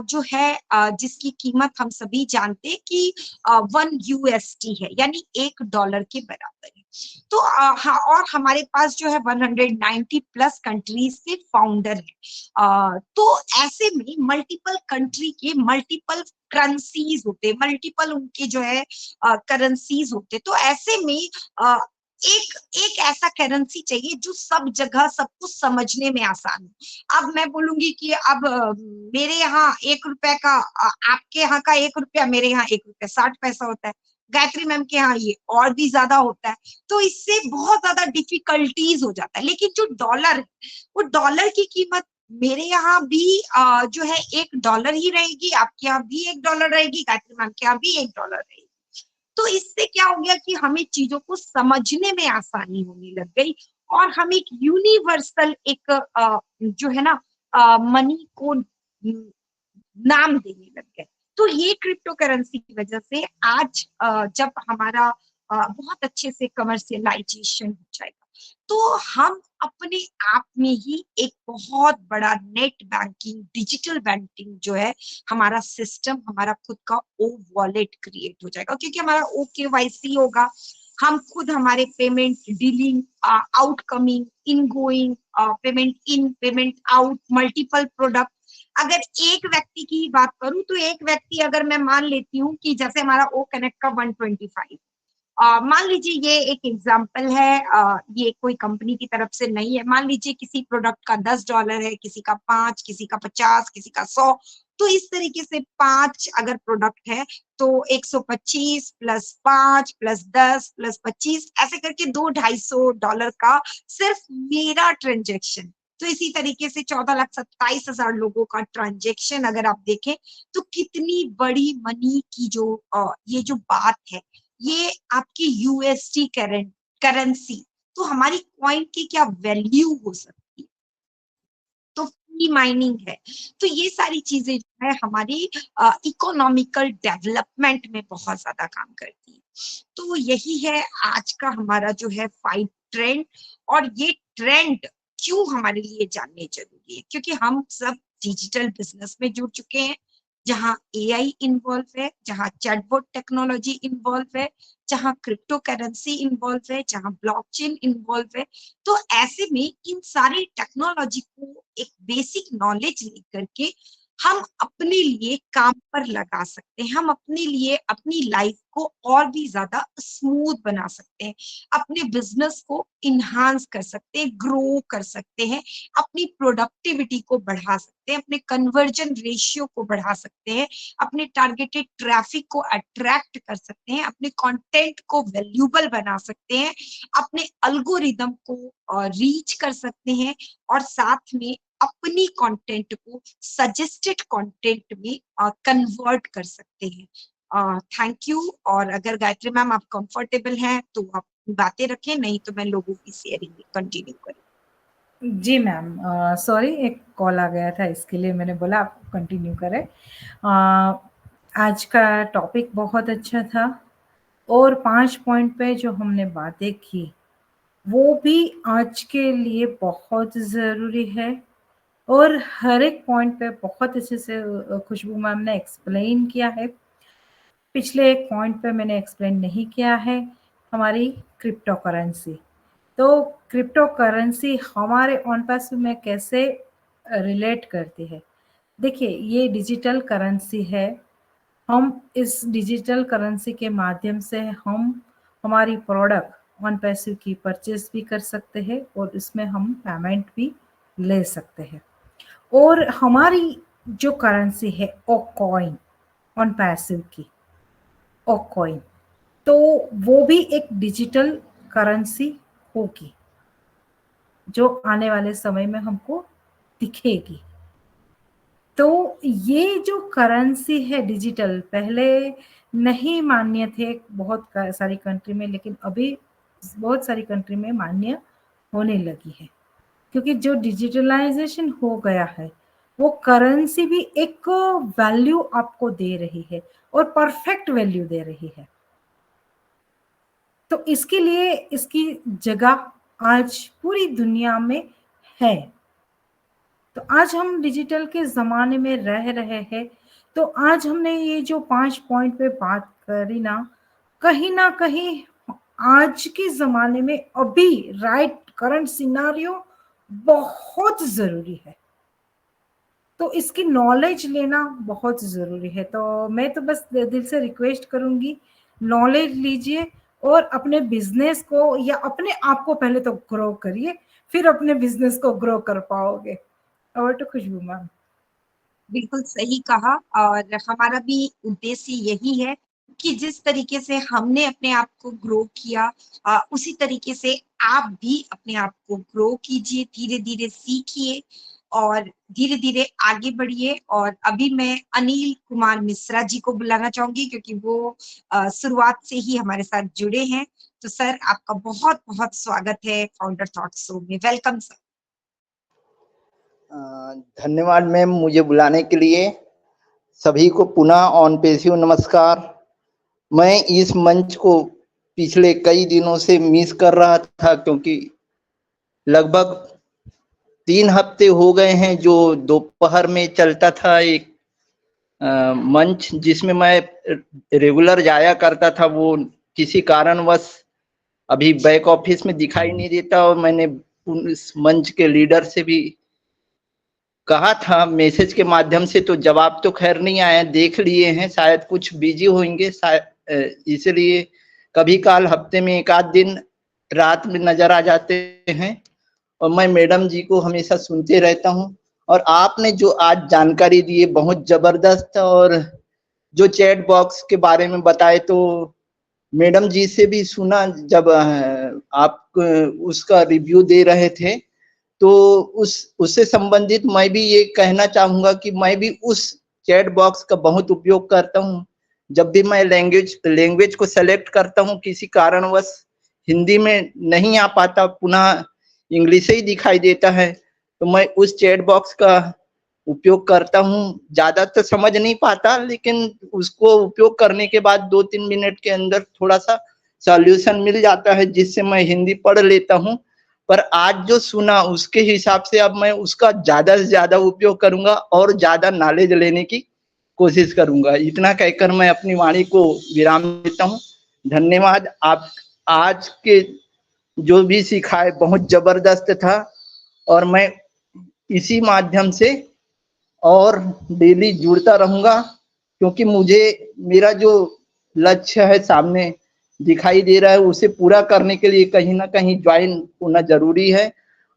जो है जिसकी कीमत हम सभी जानते हैं कि 1 USD है, यानी $1 के बराबर है। तो हाँ, और हमारे पास जो है 190 प्लस कंट्रीज से फाउंडर है। तो ऐसे में मल्टीपल कंट्री के मल्टीपल करेंसीज होते, मल्टीपल उनके जो है करेंसीज होते। तो ऐसे में एक ऐसा करेंसी चाहिए जो सब जगह सबको समझने में आसान हो। अब मैं बोलूंगी कि अब मेरे यहाँ 1 रुपए का, आपके यहाँ का 1 रुपया, मेरे यहाँ 1 रुपया 60 पैसा होता है, गायत्री मैम के यहाँ ये और भी ज्यादा होता है। तो इससे बहुत ज्यादा डिफिकल्टीज हो जाता है। लेकिन जो डॉलर है, वो डॉलर की कीमत मेरे यहाँ भी जो है $1 ही रहेगी, आपके यहाँ भी $1 रहेगी, गायत्री मैम के यहाँ भी $1 रहेगी। तो इससे क्या हो गया कि हमें चीजों को समझने में आसानी होने लग गई और हम एक यूनिवर्सल एक जो है ना मनी को नाम देने लग गए। तो ये क्रिप्टो करेंसी की वजह से आज जब हमारा बहुत अच्छे से कमर्शियलाइजेशन हो जाएगा, तो हम अपने आप में ही एक बहुत बड़ा नेट बैंकिंग, डिजिटल बैंकिंग जो है हमारा सिस्टम, हमारा खुद का ओ वॉलेट क्रिएट हो जाएगा, क्योंकि हमारा ओ केवाईसी होगा। हम खुद हमारे payment dealing, outcoming, ingoing, payment in, payment out, multiple product. अगर एक व्यक्ति की बात करूं तो एक व्यक्ति, अगर मैं मान लेती हूँ कि जैसे हमारा ओ कनेक्ट का 125, मान लीजिए ये एक एग्जाम्पल है, ये कोई कंपनी की तरफ से नहीं है। मान लीजिए किसी प्रोडक्ट का $10 है, किसी का 5, किसी का 50, किसी का 100। तो इस तरीके से 5 अगर प्रोडक्ट है तो 125 प्लस 5 प्लस 10 प्लस 25 ऐसे करके $200-250 का सिर्फ मेरा ट्रांजेक्शन। तो इसी तरीके से 14,27,000 लोगों का ट्रांजेक्शन अगर आप देखें तो कितनी बड़ी मनी की जो ये जो बात है, ये आपकी यूएसडी करेंसी, तो हमारी कॉइन की क्या वैल्यू हो सकती है। तो फ्री माइनिंग है, तो ये सारी चीजें जो है हमारी इकोनॉमिकल डेवलपमेंट में बहुत ज्यादा काम करती है। तो यही है आज का हमारा जो है 5 ट्रेंड। और ये ट्रेंड क्यों हमारे लिए जानने जरूरी है, क्योंकि हम सब डिजिटल बिजनेस में जुड़ चुके हैं, जहां एआई इन्वॉल्व है, जहां चैटबॉट टेक्नोलॉजी इन्वॉल्व है, जहां क्रिप्टो करेंसी इन्वॉल्व है, जहां ब्लॉकचेन इन्वॉल्व है। तो ऐसे में इन सारी टेक्नोलॉजी को एक बेसिक नॉलेज लेकर के हम अपने लिए काम पर लगा सकते हैं, हम अपने लिए अपनी लाइफ को और भी ज्यादा स्मूथ बना सकते हैं, अपने बिजनेस को इन्हांस कर सकते हैं, ग्रो कर सकते हैं, अपनी प्रोडक्टिविटी को बढ़ा सकते हैं, अपने कन्वर्जन रेशियो को बढ़ा सकते हैं, अपने टारगेटेड ट्रैफिक को अट्रैक्ट कर सकते हैं, अपने कंटेंट को वैल्यूएबल बना सकते हैं, अपने एल्गोरिदम को रीच कर सकते हैं, और साथ में अपनी कंटेंट को सजेस्टेड कंटेंट में कन्वर्ट कर सकते हैं। Thank you. और अगर गायत्री मैम आप कंफर्टेबल हैं तो आप बातें रखें, नहीं तो मैं लोगों की शेयरिंग कंटिन्यू करूँ। जी मैम, सॉरी एक कॉल आ गया था, इसके लिए मैंने बोला आप कंटिन्यू करें। आज का टॉपिक बहुत अच्छा था और 5 पॉइंट पे जो हमने बातें की वो भी आज के लिए बहुत ज़रूरी है, और हर एक पॉइंट पे बहुत अच्छे से खुशबू मैम ने एक्सप्लेन किया है। पिछले एक पॉइंट पे मैंने एक्सप्लेन नहीं किया है, हमारी क्रिप्टो करेंसी। तो क्रिप्टो करेंसी हमारे ऑन पैसिव में कैसे रिलेट करती है। देखिए ये डिजिटल करेंसी है, हम इस डिजिटल करेंसी के माध्यम से हम हमारी प्रोडक्ट ऑन पैसिव की परचेस भी कर सकते हैं और इसमें हम पेमेंट भी ले सकते हैं। और हमारी जो करेंसी है ओ कॉइन ऑन पैसिव की, ओ कॉइन, तो वो भी एक डिजिटल करेंसी होगी जो आने वाले समय में हमको दिखेगी। तो ये जो करेंसी है डिजिटल, पहले नहीं मान्य थे बहुत सारी कंट्री में, लेकिन अभी बहुत सारी कंट्री में मान्य होने लगी है, क्योंकि जो डिजिटलाइजेशन हो गया है वो करेंसी भी एक वैल्यू आपको दे रही है और परफेक्ट वैल्यू दे रही है। तो इसके लिए इसकी जगह आज पूरी दुनिया में है। तो आज हम डिजिटल के ज़माने में रह रहे हैं, तो आज हमने ये जो 5 पॉइंट पे बात करी ना कहीं आज के ज़माने में अभी राइट करंट सिनारियो बहुत ज़रूरी है। तो इसकी नॉलेज लेना बहुत ज़रूरी है। तो मैं तो बस दिल से रिक्वेस्ट करूँगी, नॉलेज लीजिए और अपने बिजनेस को या अपने आप को पहले तो ग्रो करिए, फिर अपने बिजनेस को ग्रो कर पाओगे। और तो खुशबू मैम। बिल्कुल सही कहा, और हमारा भी उद्देश्य यही है कि जिस तरीके से हमने अपने आप को ग्रो किया, उसी तरीके से आप भी अपने आप को ग्रो कीजिए, धीरे धीरे सीखिए और धीरे धीरे आगे बढ़िए। और अभी मैं अनिल कुमार मिश्रा जी को बुलाना चाहूंगी, क्योंकि वो शुरुआत से ही हमारे साथ जुड़े हैं। तो सर आपका बहुत बहुत स्वागत है फाउंडर थॉट शो में। Welcome sir. धन्यवाद मैम मुझे बुलाने के लिए। सभी को पुनः ऑन पेशियो नमस्कार। मैं इस मंच को पिछले कई दिनों से मिस कर रहा था, क्योंकि लगभग 3 हफ्ते हो गए हैं जो दोपहर में चलता था एक मंच, जिसमें मैं रेगुलर जाया करता था। वो किसी कारणवश अभी बैक ऑफिस में दिखाई नहीं देता, और मैंने उस मंच के लीडर से भी कहा था मैसेज के माध्यम से, तो जवाब तो खैर नहीं आया। देख लिए हैं, शायद कुछ बिजी होंगे, इसलिए कभी काल हफ्ते में एक आध दिन रात में नजर आ जाते हैं। और मैं मैडम जी को हमेशा सुनते रहता हूँ, और आपने जो आज जानकारी दी है बहुत जबरदस्त, और जो चैट बॉक्स के बारे में बताए तो मैडम जी से भी सुना जब आप उसका रिव्यू दे रहे थे, तो उससे संबंधित मैं भी ये कहना चाहूंगा कि मैं भी उस चैट बॉक्स का बहुत उपयोग करता हूँ। जब भी मैं लैंग्वेज को सेलेक्ट करता हूँ, किसी कारणवश हिंदी में नहीं आ पाता, पुनः इंग्लिश ही दिखाई देता है, तो मैं उस चैट बॉक्स का उपयोग करता हूँ। ज्यादा तो समझ नहीं पाता, लेकिन उसको उपयोग करने के बाद 2-3 मिनट के अंदर थोड़ा सा सॉल्यूशन मिल जाता है, जिससे मैं हिंदी पढ़ लेता हूँ। पर आज जो सुना उसके हिसाब से अब मैं उसका ज्यादा से ज्यादा उपयोग करूंगा और ज्यादा नॉलेज लेने की कोशिश करूंगा। इतना कहकर मैं अपनी वाणी को विराम देता हूँ। धन्यवाद। आप आज के जो भी सिखाए बहुत जबरदस्त था, और मैं इसी माध्यम से और डेली जुड़ता रहूंगा, क्योंकि मुझे मेरा जो लक्ष्य है सामने दिखाई दे रहा है, उसे पूरा करने के लिए कहीं ना कहीं ज्वाइन होना जरूरी है।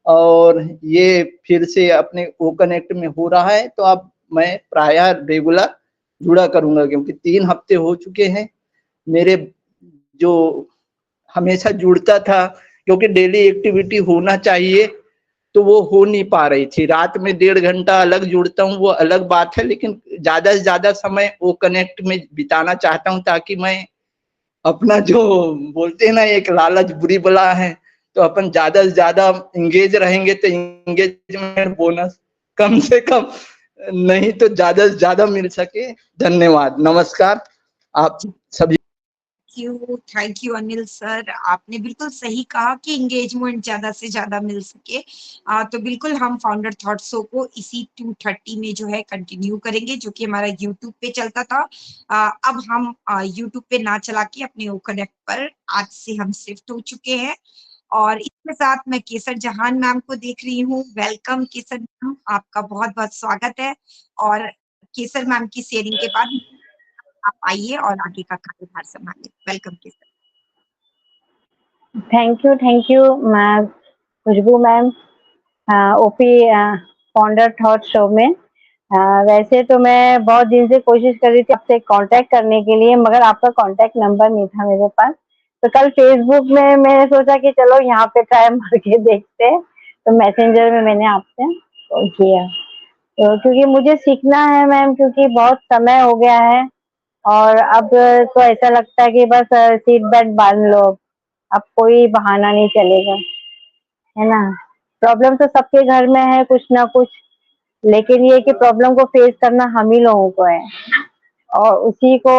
और ये फिर से अपने ओ कनेक्ट में हो रहा है, तो अब मैं प्रायः रेगुलर जुड़ा करूंगा, क्योंकि 3 हफ्ते हो चुके हैं मेरे जो हमेशा जुड़ता था, क्योंकि डेली एक्टिविटी होना चाहिए, तो वो हो नहीं पा रही थी। रात में 1.5 घंटा अलग जुड़ता हूँ, वो अलग बात है, लेकिन ज्यादा से ज्यादा समय वो कनेक्ट में बिताना चाहता हूँ, ताकि मैं अपना जो बोलते हैं ना, एक लालच बुरी बला है, तो अपन ज्यादा से ज्यादा इंगेज रहेंगे तो इंगेजमेंट बोनस कम से कम नहीं तो ज्यादा से ज्यादा मिल सके। धन्यवाद, नमस्कार आप सभी। थैंक यू अनिल सर, आपने बिल्कुल सही कहा कि एंगेजमेंट ज्यादा से ज्यादा मिल सके। तो बिल्कुल हम फाउंडर थॉट शो को इसी 2:30 में जो है कंटिन्यू करेंगे, जो कि हमारा यूट्यूब पे चलता था। अब हम यूट्यूब पे ना चला के अपने ओ कनेक्ट पर आज से हम शिफ्ट हो चुके हैं। और इसके साथ मैं केसर जहान मैम को देख रही हूँ। वेलकम केसर मैम, आपका बहुत बहुत स्वागत है। और केसर मैम की शेयरिंग के बाद आप आइए और आगे का कार्यभार संभालिए। Welcome Kesar. Thank you ma'am, Khushboo ma'am, OP founder thought show में। वैसे तो मैं बहुत दिन से कोशिश कर रही थी आपसे कांटेक्ट करने के लिए, मगर आपका कांटेक्ट नंबर नहीं था मेरे पास। तो कल फेसबुक में मैंने सोचा कि चलो यहाँ पे ट्राई मार के देखते हैं, तो मैसेंजर में मैंने आपसे कॉल किया। तो क्योंकि मुझे सीखना है मैम, क्योंकि बहुत समय हो गया है, और अब तो ऐसा लगता है कि बस सीट बेल्ट बांध लो, अब कोई बहाना नहीं चलेगा, है ना। प्रॉब्लम तो सबके घर में है कुछ ना कुछ, लेकिन ये कि प्रॉब्लम को फेस करना हम ही लोगों को है, और उसी को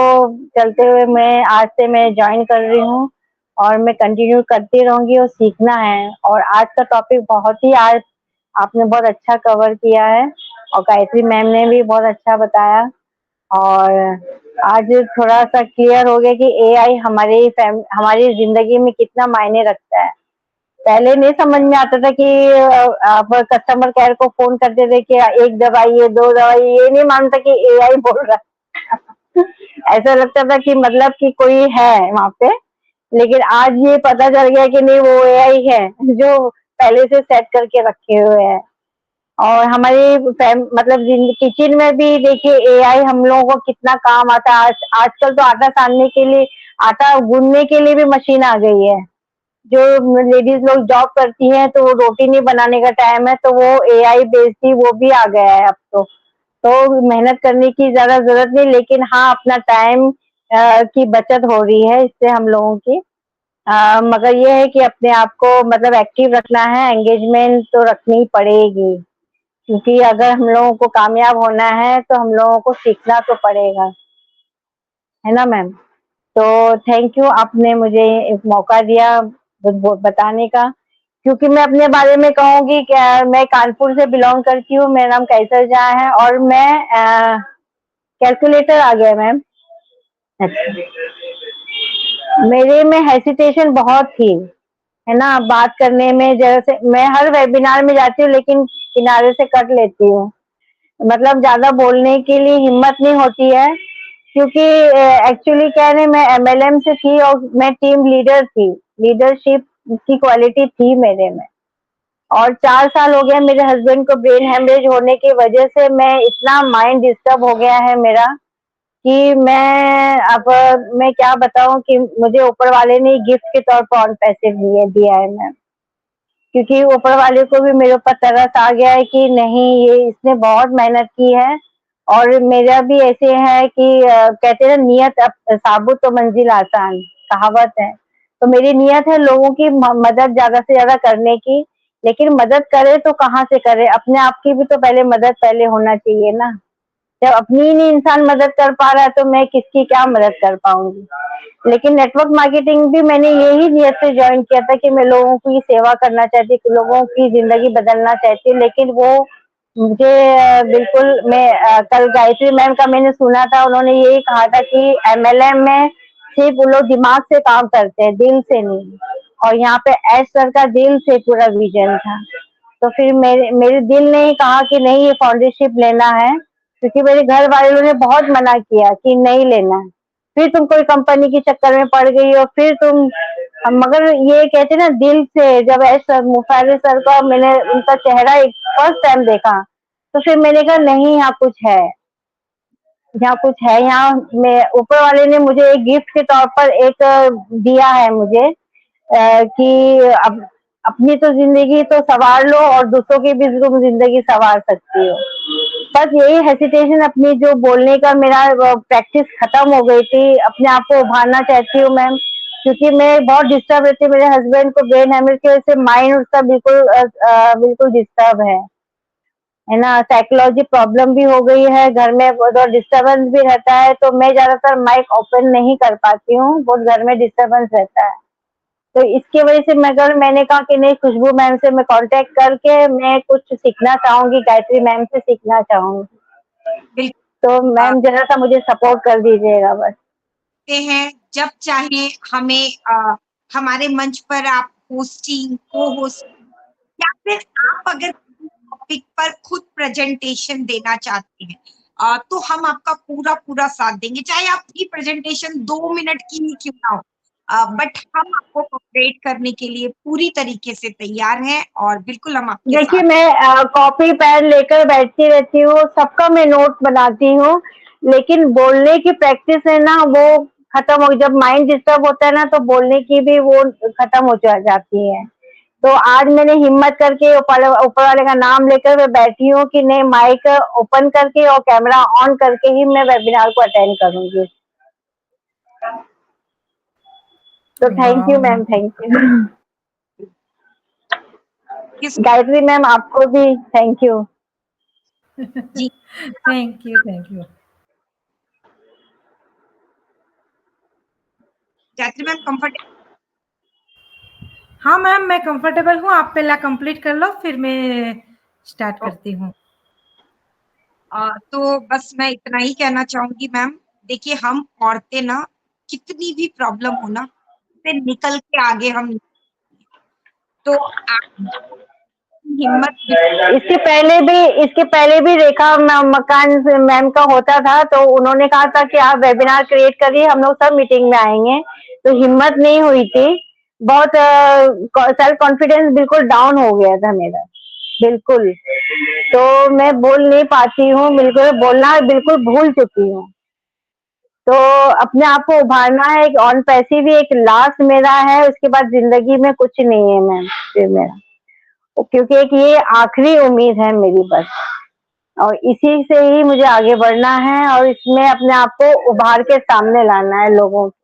चलते हुए मैं आज से मैं ज्वाइन कर रही हूँ, और मैं कंटिन्यू करती रहूंगी, और सीखना है। और आज का टॉपिक बहुत ही आज आपने बहुत अच्छा कवर किया है, और गायत्री मैम ने भी बहुत अच्छा बताया, और आज थोड़ा सा क्लियर हो गया कि एआई हमारी जिंदगी में कितना मायने रखता है। पहले नहीं समझ में आता था कि आप कस्टमर केयर को फोन करते थे कि 1 दवाई है 2 दवाई, ये नहीं मानता कि एआई बोल रहा है। ऐसा लगता था कि मतलब कि कोई है वहां पे, लेकिन आज ये पता चल गया कि नहीं, वो एआई है जो पहले से सेट करके रखे हुए हैं। और हमारी मतलब किचन में भी देखिए एआई हम लोगों को कितना काम आता है। आजकल तो आटा सानने के लिए, आटा गूंदने के लिए भी मशीन आ गई है। जो लेडीज लोग जॉब करती हैं तो वो रोटी नहीं बनाने का टाइम है, तो वो एआई बेस्ड ही वो भी आ गया है अब तो मेहनत करने की ज्यादा जरूरत नहीं, लेकिन हाँ अपना टाइम की बचत हो रही है इससे हम लोगों की। मगर ये है कि अपने आप को मतलब एक्टिव रखना है, एंगेजमेंट तो रखनी ही पड़ेगी। क्योंकि अगर हम लोगों को कामयाब होना है तो हम लोगों को सीखना तो पड़ेगा, है ना मैम। तो थैंक यू, आपने मुझे एक मौका दिया बताने का। क्योंकि मैं अपने बारे में कहूंगी कि मैं कानपुर से बिलोंग करती हूँ, मेरा नाम कैसर जहाँ है और मैं कैलकुलेटर आ गया मैम। अच्छा, मेरे में हेसिटेशन बहुत थी, है ना, बात करने में। जैसे मैं हर वेबिनार में जाती हूँ लेकिन किनारे से कट लेती हूँ, मतलब ज्यादा बोलने के लिए हिम्मत नहीं होती है। क्योंकि एक्चुअली क्या है, मैं एमएलएम से थी और मैं टीम लीडर थी, लीडरशिप की क्वालिटी थी मेरे में। और 4 साल हो गया मेरे हस्बैंड को ब्रेन हेमरेज होने की वजह से, मैं इतना माइंड डिस्टर्ब हो गया है मेरा कि मैं क्या बताऊं कि मुझे ऊपर वाले ने गिफ्ट के तौर पर और पैसे दिया है मैम। क्योंकि ऊपर वाले को भी मेरे ऊपर तरस आ गया है कि नहीं, ये इसने बहुत मेहनत की है। और मेरा भी ऐसे है कि कहते हैं नियत साबुत तो मंजिल आसान, कहावत है। तो मेरी नियत है लोगों की मदद ज्यादा से ज्यादा करने की। लेकिन मदद करे तो कहाँ से करे, अपने आप की भी तो पहले मदद पहले होना चाहिए ना। जब अपनी ही नहीं इंसान मदद कर पा रहा है तो मैं किसकी क्या मदद कर पाऊंगी। लेकिन नेटवर्क मार्केटिंग भी मैंने यही नियत से ज्वाइन किया था कि मैं लोगों की सेवा करना चाहती हूँ, लोगों की जिंदगी बदलना चाहती हूँ। लेकिन वो मुझे बिल्कुल, मैं कल गायत्री मैम का मैंने सुना था, उन्होंने यही कहा था कि एमएलएम में सिर्फ वो लोग दिमाग से काम करते हैं, दिल से नहीं। और यहाँ पे एस सर का दिल से पूरा विजन था। तो फिर मेरे दिल ने ही कहा कि नहीं, ये फाउंडरशिप लेना है। क्योंकि मेरे घर वालों ने बहुत मना किया कि नहीं लेना है, फिर तुम कोई कंपनी के चक्कर में पड़ गई हो, फिर तुम। मगर ये कहते ना, दिल से जब ऐसा मुफारिस सर का मैंने उनका चेहरा एक फर्स्ट टाइम देखा, तो फिर मैंने कहा नहीं, यहाँ कुछ है, यहाँ कुछ है। यहाँ मैं, ऊपर वाले ने मुझे एक गिफ्ट के तौर पर एक दिया है मुझे, कि अब अपनी तो जिंदगी तो संवार लो और दूसरों की भी तुम जिंदगी संवार सकती हो। बस यही हेसिटेशन, अपनी जो बोलने का मेरा प्रैक्टिस खत्म हो गई थी, अपने आप को उभारना चाहती हूँ मैम। क्योंकि मैं बहुत डिस्टर्ब रहती हूँ, मेरे हस्बैंड को ब्रेन हेमरेज की वजह से माइंड उसका बिल्कुल डिस्टर्ब है ना। साइकोलॉजी प्रॉब्लम भी हो गई है, घर में बहुत डिस्टर्बेंस भी रहता है। तो मैं ज्यादातर माइक ओपन नहीं कर पाती हूँ, बहुत घर में डिस्टर्बेंस रहता है। तो इसकी वजह से मैंने कहा कि नहीं, खुशबू मैम से मैं कांटेक्ट करके मैं कुछ सीखना चाहूंगी, गायत्री मैम से सीखना चाहूंगी। तो मैम जरा सा मुझे सपोर्ट कर दीजिएगा बस। हैं जब चाहे हमें हमारे मंच पर आप होस्टिंग, को होस्ट, या फिर आप अगर टॉपिक पर खुद प्रेजेंटेशन देना चाहते हैं तो हम आपका पूरा पूरा साथ देंगे, चाहे आपकी प्रेजेंटेशन 2 मिनट की ही क्यों ना हो। बट हम आपको कोऑपरेट करने के लिए पूरी तरीके से तैयार हैं और बिल्कुल हम आपके देखिए, साथ। मैं कॉपी पेन लेकर बैठती रहती हूँ, सबका मैं नोट बनाती हूँ। लेकिन बोलने की प्रैक्टिस है ना, वो खत्म हो, जब माइंड डिस्टर्ब होता है ना तो बोलने की भी वो खत्म हो जाती है। तो आज मैंने हिम्मत करके ऊपर वाले का नाम लेकर मैं बैठी हूँ कि नहीं, माइक ओपन करके और कैमरा ऑन करके ही मैं वेबिनार को अटेंड करूंगी। तो thank you ma'am, thank you. Gayatri ma'am, आपको भी थैंक यू। जी, thank you, thank you. Gayatri ma'am comfortable? हाँ मैम, मैं कंफर्टेबल हूँ, आप पहला कंप्लीट कर लो फिर मैं स्टार्ट करती हूँ। तो बस मैं इतना ही कहना चाहूंगी मैम। देखिए, हम औरतें ना, कितनी भी प्रॉब्लम हो ना, से निकल के आगे हम, तो आप हिम्मत इसके पहले भी रेखा मकान मैम का होता था, तो उन्होंने कहा था कि आप वेबिनार क्रिएट करिए, हम लोग सब मीटिंग में आएंगे। तो हिम्मत नहीं हुई थी, बहुत सेल्फ कॉन्फिडेंस बिल्कुल डाउन हो गया था मेरा, बिल्कुल। तो मैं बोल नहीं पाती हूँ, बिल्कुल बोलना बिल्कुल भूल चुकी हूँ। तो अपने आप को उभारना है। एक ऑन पैसिव भी एक लास्ट मेरा है, उसके बाद जिंदगी में कुछ नहीं है मैम फिर मेरा, क्योंकि एक ये आखिरी उम्मीद है मेरी बस। और इसी से ही मुझे आगे बढ़ना है और इसमें अपने आप को उभार के सामने लाना है लोगों को।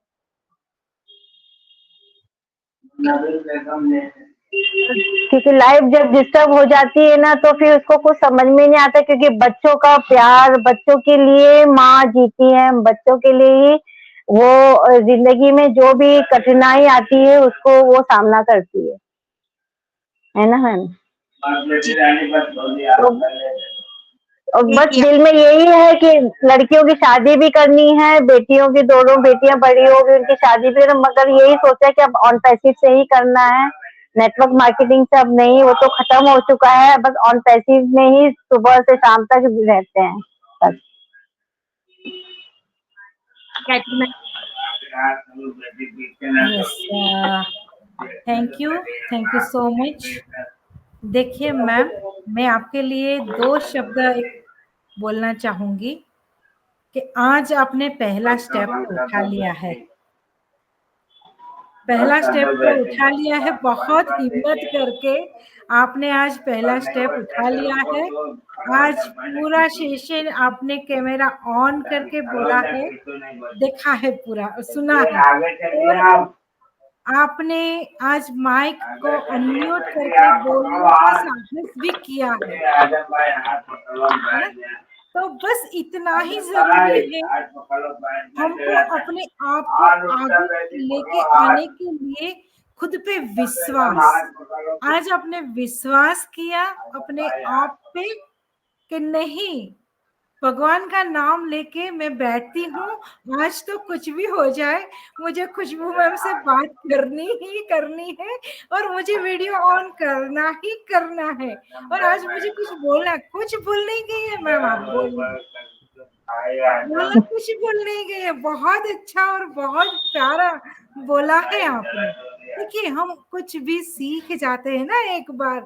क्योंकि लाइफ जब डिस्टर्ब हो जाती है ना तो फिर उसको कुछ समझ में नहीं आता, क्योंकि बच्चों का प्यार, बच्चों के लिए माँ जीती है, बच्चों के लिए ही वो जिंदगी में जो भी कठिनाई आती है उसको वो सामना करती है ना मैम। तो और बस देखिए दिल में यही है कि लड़कियों की शादी भी करनी है, बेटियों की, दोनों बेटियां बड़ी हो गई, उनकी शादी भी, मगर यही सोचा है कि अब ऑन पैसिव से ही करना है, नेटवर्क मार्केटिंग से अब नहीं, वो तो खत्म हो चुका है, बस ऑन पैसिव में ही सुबह से शाम तक रहते हैं बस। Gayatri ma'am, yes, thank you so much. देखिए मैम, मैं आपके लिए 2 शब्द एक बोलना चाहूंगी कि आज आपने पहला स्टेप तो उठा लिया है, पहला स्टेप तो उठा लिया है, बहुत हिम्मत करके आपने आज पहला स्टेप उठा लिया है। आज पूरा सेशन आपने कैमरा ऑन करके बोला है, देखा है, पूरा सुना है, और आपने आज माइक को अनम्यूट करके बोलने का साहस भी किया है ना? तो बस इतना ही जरूरी है हमको अपने आप को आगे लेके आने के लिए खुद पे विश्वास। आज आपने विश्वास किया अपने आप पे कि नहीं, भगवान का नाम लेके मैं बैठती हूँ, आज तो कुछ भी हो जाए मुझे खुशबू मैम से बात करनी ही करनी है और मुझे वीडियो ऑन करना ही करना है। और आज मुझे कुछ भूल नहीं गई है मैम, आप बोलना कुछ भूल नहीं गई है। बहुत अच्छा और बहुत प्यारा बोला है आपने। देखिए, हम कुछ भी सीख जाते हैं ना एक बार,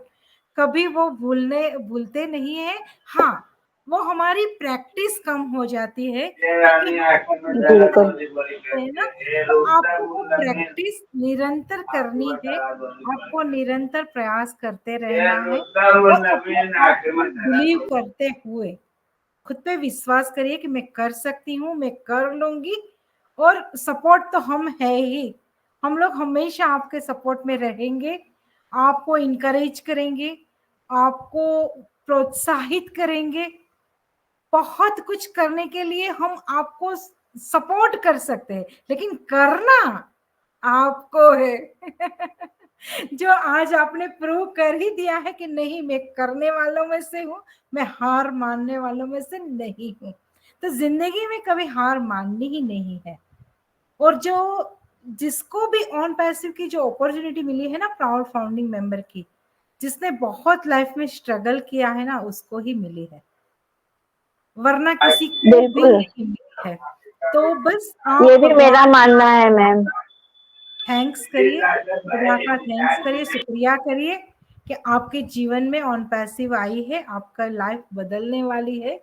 कभी वो भूलते नहीं है। हाँ, वो हमारी प्रैक्टिस कम हो जाती है, क्योंकि है ना, तो आपको वो प्रैक्टिस निरंतर करनी है, आपको निरंतर प्रयास करते रहना है और अपने आप को बिलीव करते हुए खुद पे विश्वास करिए कि मैं कर सकती हूँ, मैं कर लूंगी। और सपोर्ट तो हम है ही, हम लोग हमेशा आपके सपोर्ट में रहेंगे, आपको इनकरेज करेंगे, आपको प्रोत्साहित करेंगे। बहुत कुछ करने के लिए हम आपको सपोर्ट कर सकते हैं, लेकिन करना आपको है। जो आज आपने प्रूव कर ही दिया है कि नहीं, मैं करने वालों में से हूँ, मैं हार मानने वालों में से नहीं हूँ। तो जिंदगी में कभी हार माननी ही नहीं है। और जो जिसको भी ऑन पैसिव की जो अपॉर्चुनिटी मिली है ना, प्राउड फाउंडिंग मेंबर की, जिसने बहुत लाइफ में स्ट्रगल किया है ना, उसको ही मिली है, वरना किसी को भी नहीं मिली है। तो बस आप ये भी मेरा मानना है मैम। थैंक्स करिए, खुदा का थैंक्स करिए, शुक्रिया करिए कि आपके जीवन में ऑन पैसिव आई है, आपका लाइफ बदलने वाली है।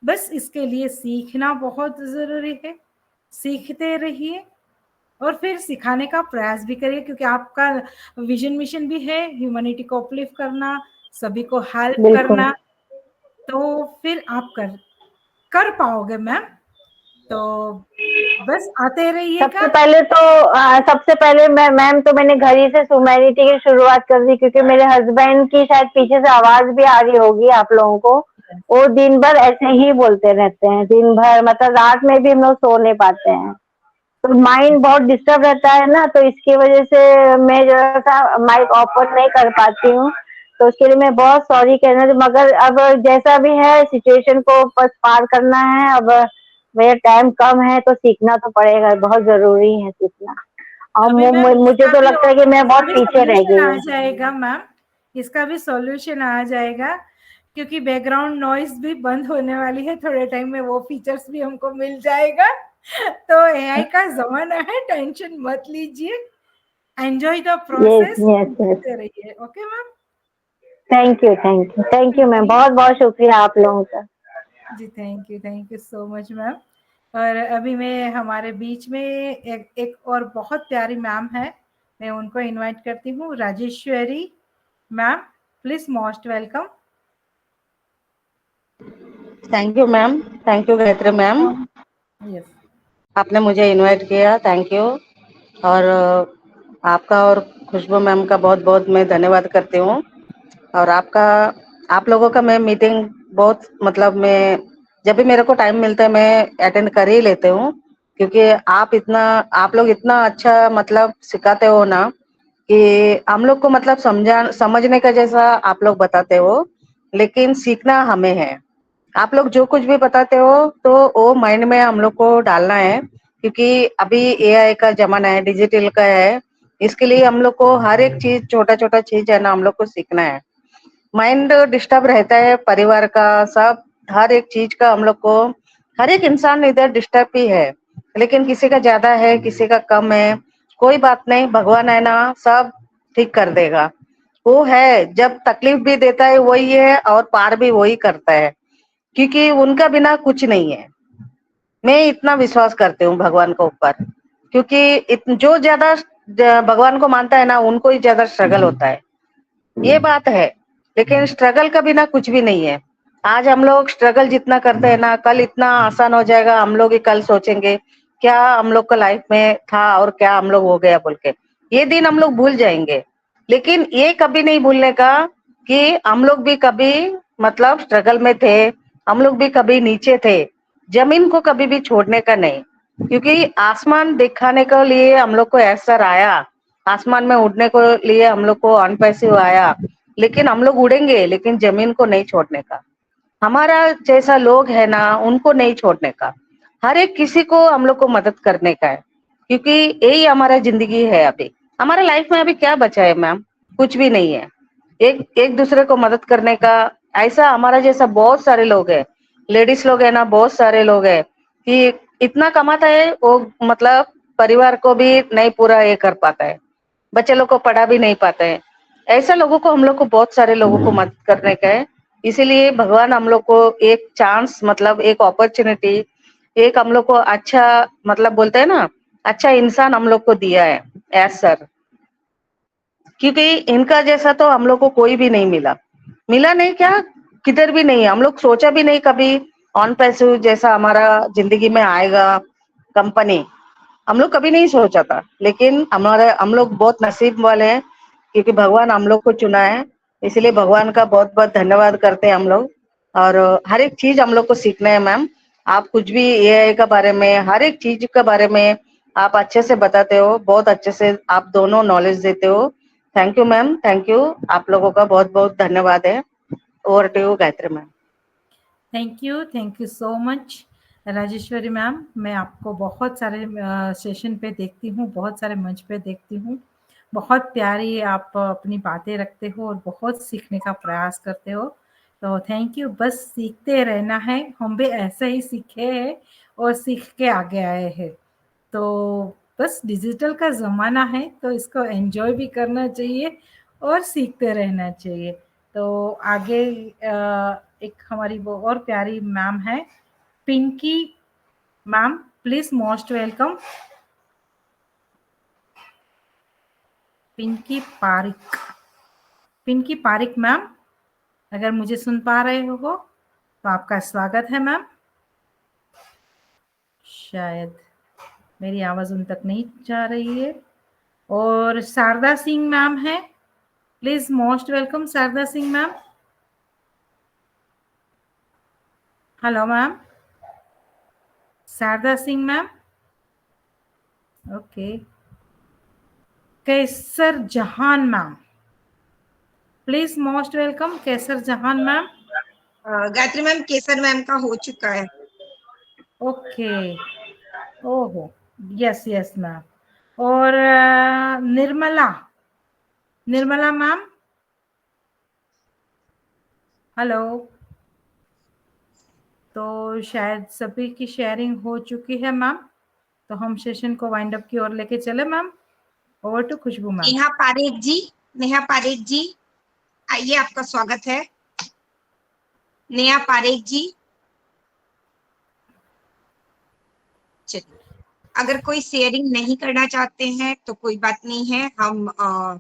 बस इसके लिए सीखना बहुत जरूरी है, सीखते रहिए और फिर सिखाने का प्रयास भी करिए, क्योंकि आपका विजन मिशन भी है ह्यूमैनिटी को अपलिफ्ट करना, सभी को हेल्प करना। तो फिर आप कर पाओगे मैम। तो बस आते रहिएगा। सबसे पहले मैम तो मैंने घर ही से ह्यूमैनिटी की शुरुआत कर दी, क्योंकि मेरे हस्बैंड की शायद पीछे से आवाज भी आ रही होगी आप लोगों को, वो दिन भर ऐसे ही बोलते रहते हैं, दिन भर, मतलब रात में भी हम लोग सो नहीं पाते हैं, तो माइंड बहुत डिस्टर्ब रहता है ना, तो इसकी वजह से मैं जरा सा माइक ओपन नहीं कर पाती हूँ, तो उसके लिए मैं बहुत सॉरी कहना, मगर अब जैसा भी है सिचुएशन को बस पार करना है। अब मेरा टाइम कम है तो सीखना तो पड़ेगा, बहुत जरूरी है सीखना। और मुझे तो लगता है कि मैं बहुत पीछे रह गई हूँ। आ जाएगा मैम, इसका भी सॉल्यूशन आ जाएगा, क्योंकि बैकग्राउंड नॉइज भी बंद होने वाली है थोड़े टाइम में, वो फीचर्स भी हमको मिल जाएगा। तो एआई का जमाना है, टेंशन मत लीजिए, एंजॉय द प्रोसेस, रहिए। Okay ma'am, thank you ma'am, बहुत बहुत शुक्रिया आप लोगों का जी। Thank you so much ma'am. और अभी मैं हमारे बीच में एक और बहुत प्यारी मैम है, मैं उनको इनवाइट करती हूँ, Rajeshwari ma'am, please most welcome. Thank you ma'am, thank you Gayatri ma'am, आपने मुझे इनवाइट किया, थैंक यू। और आपका और खुशबू मैम का बहुत बहुत मैं धन्यवाद करती हूँ। और आप लोगों का मैं मीटिंग बहुत मतलब मैं जब भी मेरे को टाइम मिलता है मैं अटेंड कर ही लेती हूँ, क्योंकि आप लोग इतना अच्छा मतलब सिखाते हो ना कि हम लोग को मतलब समझने का जैसा आप लोग बताते हो, लेकिन सीखना हमें है। आप लोग जो कुछ भी बताते हो तो वो माइंड में हम लोग को डालना है, क्योंकि अभी एआई का जमाना है, डिजिटल का है। इसके लिए हम लोग को हर एक चीज, छोटा छोटा चीज है ना, हम लोग को सीखना है। माइंड डिस्टर्ब रहता है, परिवार का सब हर एक चीज का हम लोग को, हर एक इंसान इधर डिस्टर्ब ही है, लेकिन किसी का ज्यादा है, किसी का कम है। कोई बात नहीं, भगवान है ना, सब ठीक कर देगा। वो है, जब तकलीफ भी देता है वही है और पार भी वही करता है, क्योंकि उनका बिना कुछ नहीं है। मैं इतना विश्वास करती हूँ भगवान के ऊपर, क्योंकि जो ज्यादा भगवान को मानता है ना, उनको ही ज्यादा स्ट्रगल होता है, ये बात है। लेकिन स्ट्रगल का बिना कुछ भी नहीं है। आज हम लोग स्ट्रगल जितना करते हैं ना, कल इतना आसान हो जाएगा। हम लोग ही कल सोचेंगे क्या हम लोग का लाइफ में था और क्या हम लोग हो गया बोल के, ये दिन हम लोग भूल जाएंगे। लेकिन ये कभी नहीं भूलने का कि हम लोग भी कभी मतलब स्ट्रगल में थे, हम लोग भी कभी नीचे थे। जमीन को कभी भी छोड़ने का नहीं, क्योंकि आसमान दिखाने के लिए हम लोग को ऐसा आया, आसमान में उड़ने को लिए हम लोग को अनपैसिव आया, लेकिन हम लोग उड़ेंगे, लेकिन जमीन को नहीं छोड़ने का। हमारा जैसा लोग है ना, उनको नहीं छोड़ने का। हर एक किसी को हम लोग को मदद करने का है, क्योंकि यही हमारा जिंदगी है। अभी हमारे लाइफ में अभी क्या बचा है मैम? कुछ भी नहीं है। एक एक दूसरे को मदद करने का, ऐसा हमारा जैसा बहुत सारे लोग हैं, लेडीज लोग है ना, बहुत सारे लोग हैं कि इतना कमाता है वो, मतलब परिवार को भी नहीं पूरा ये कर पाता है, बच्चे लोग को पढ़ा भी नहीं पाते हैं। ऐसा लोगों को, हम लोग को बहुत सारे लोगों को मदद करने का है। इसीलिए भगवान हम लोग को एक चांस, मतलब एक अपॉर्चुनिटी, एक हम लोग को अच्छा, मतलब बोलते हैं ना, अच्छा इंसान हम लोग को दिया है एज सर। क्योंकि इनका जैसा तो हम लोग को कोई भी नहीं मिला, मिला नहीं क्या, किधर भी नहीं। हम लोग सोचा भी नहीं कभी ऑन पैसिव जैसा हमारा जिंदगी में आएगा कंपनी, हम लोग कभी नहीं सोचा था। लेकिन हम लोग बहुत नसीब वाले हैं, क्योंकि भगवान हम लोग को चुना है। इसलिए भगवान का बहुत बहुत धन्यवाद करते हैं हम लोग। और हर एक चीज हम लोग को सीखना है मैम। आप कुछ भी एआई का बारे में, हर एक चीज के बारे में आप अच्छे से बताते हो, बहुत अच्छे से आप दोनों नॉलेज देते हो। Thank you ma'am, thank you. आप लोगों का बहुत बहुत धन्यवाद है। Over to you Gayatri ma'am. Thank you so much Rajeshwari ma'am. मैं आपको बहुत सारे सेशन पे देखती हूँ, बहुत सारे मंच पे देखती हूँ। बहुत प्यारी आप अपनी बातें रखते हो और बहुत सीखने का प्रयास करते हो। तो थैंक यू। बस सीखते रहना है, हम भी ऐसे ही सीखे हैं और सीख के आगे आए हैं। तो बस डिजिटल का ज़माना है, तो इसको एंजॉय भी करना चाहिए और सीखते रहना चाहिए। तो आगे एक हमारी वो और प्यारी मैम है, Pinky ma'am, please most welcome. Pinky Pareek, Pinky Pareek ma'am, अगर मुझे सुन पा रहे हो तो आपका स्वागत है मैम। शायद मेरी आवाज उन तक नहीं जा रही है। और शारदा सिंह मैम है, please most welcome Sharda Singh ma'am. Hello ma'am, Sharda Singh ma'am. Okay. Kaiser Jahan ma'am, please most welcome Kaiser Jahan ma'am. Gayatri ma'am, Kesar ma'am का हो चुका है। ओके। ओहो, यस यस मैम। और निर्मला, निर्मला मैम, हेलो। तो शायद सभी की शेयरिंग हो चुकी है मैम, तो हम सेशन को वाइंड अप की ओर लेके चले ma'am. Over to Khushboo ma'am. Neha Parekh ji, Neha Parekh ji आइए, आपका स्वागत है। नेहा पारेख जी, चलिए, अगर कोई शेयरिंग नहीं करना चाहते हैं तो कोई बात नहीं है, हम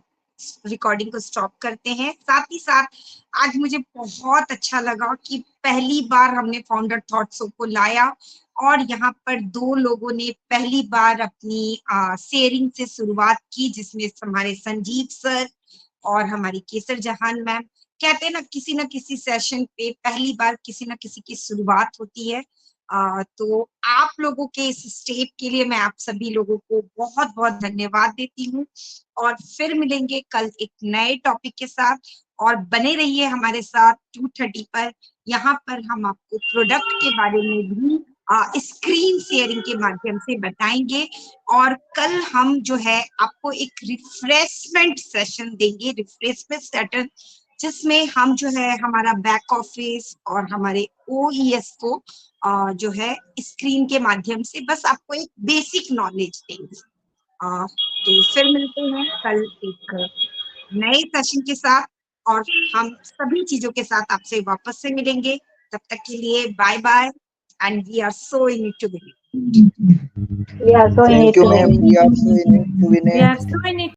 रिकॉर्डिंग को स्टॉप करते हैं। साथ ही साथ आज मुझे बहुत अच्छा लगा कि पहली बार हमने फाउंडर थॉट शो को लाया और यहाँ पर 2 लोगों ने पहली बार अपनी शेयरिंग से शुरुआत की, जिसमें हमारे संजीव सर और हमारी केसर जहान मैम। कहते हैं ना किसी सेशन पे पहली बार किसी न किसी की शुरुआत होती है। तो आप लोगों के इस स्टेप के लिए मैं आप सभी लोगों को बहुत बहुत धन्यवाद देती हूँ और फिर मिलेंगे कल एक नए टॉपिक के साथ। और बने रहिए हमारे साथ 2:30 पर। यहाँ पर हम आपको प्रोडक्ट के बारे में भी स्क्रीन शेयरिंग के माध्यम से बताएंगे और कल हम जो है आपको एक रिफ्रेशमेंट सेशन देंगे, रिफ्रेशमेंट सेशन, जिसमें हम जो है हमारा बैक ऑफिस और हमारे OES को जो है स्क्रीन के माध्यम से बस आपको एक बेसिक नॉलेज देंगे। तो फिर मिलते हैं कल एक नए सेशन के साथ और हम सभी चीजों के साथ आपसे वापस से मिलेंगे। तब तक के लिए bye bye and we are so in it together. We are so in it thank you together. Ma'am, we are so in to win We are so in it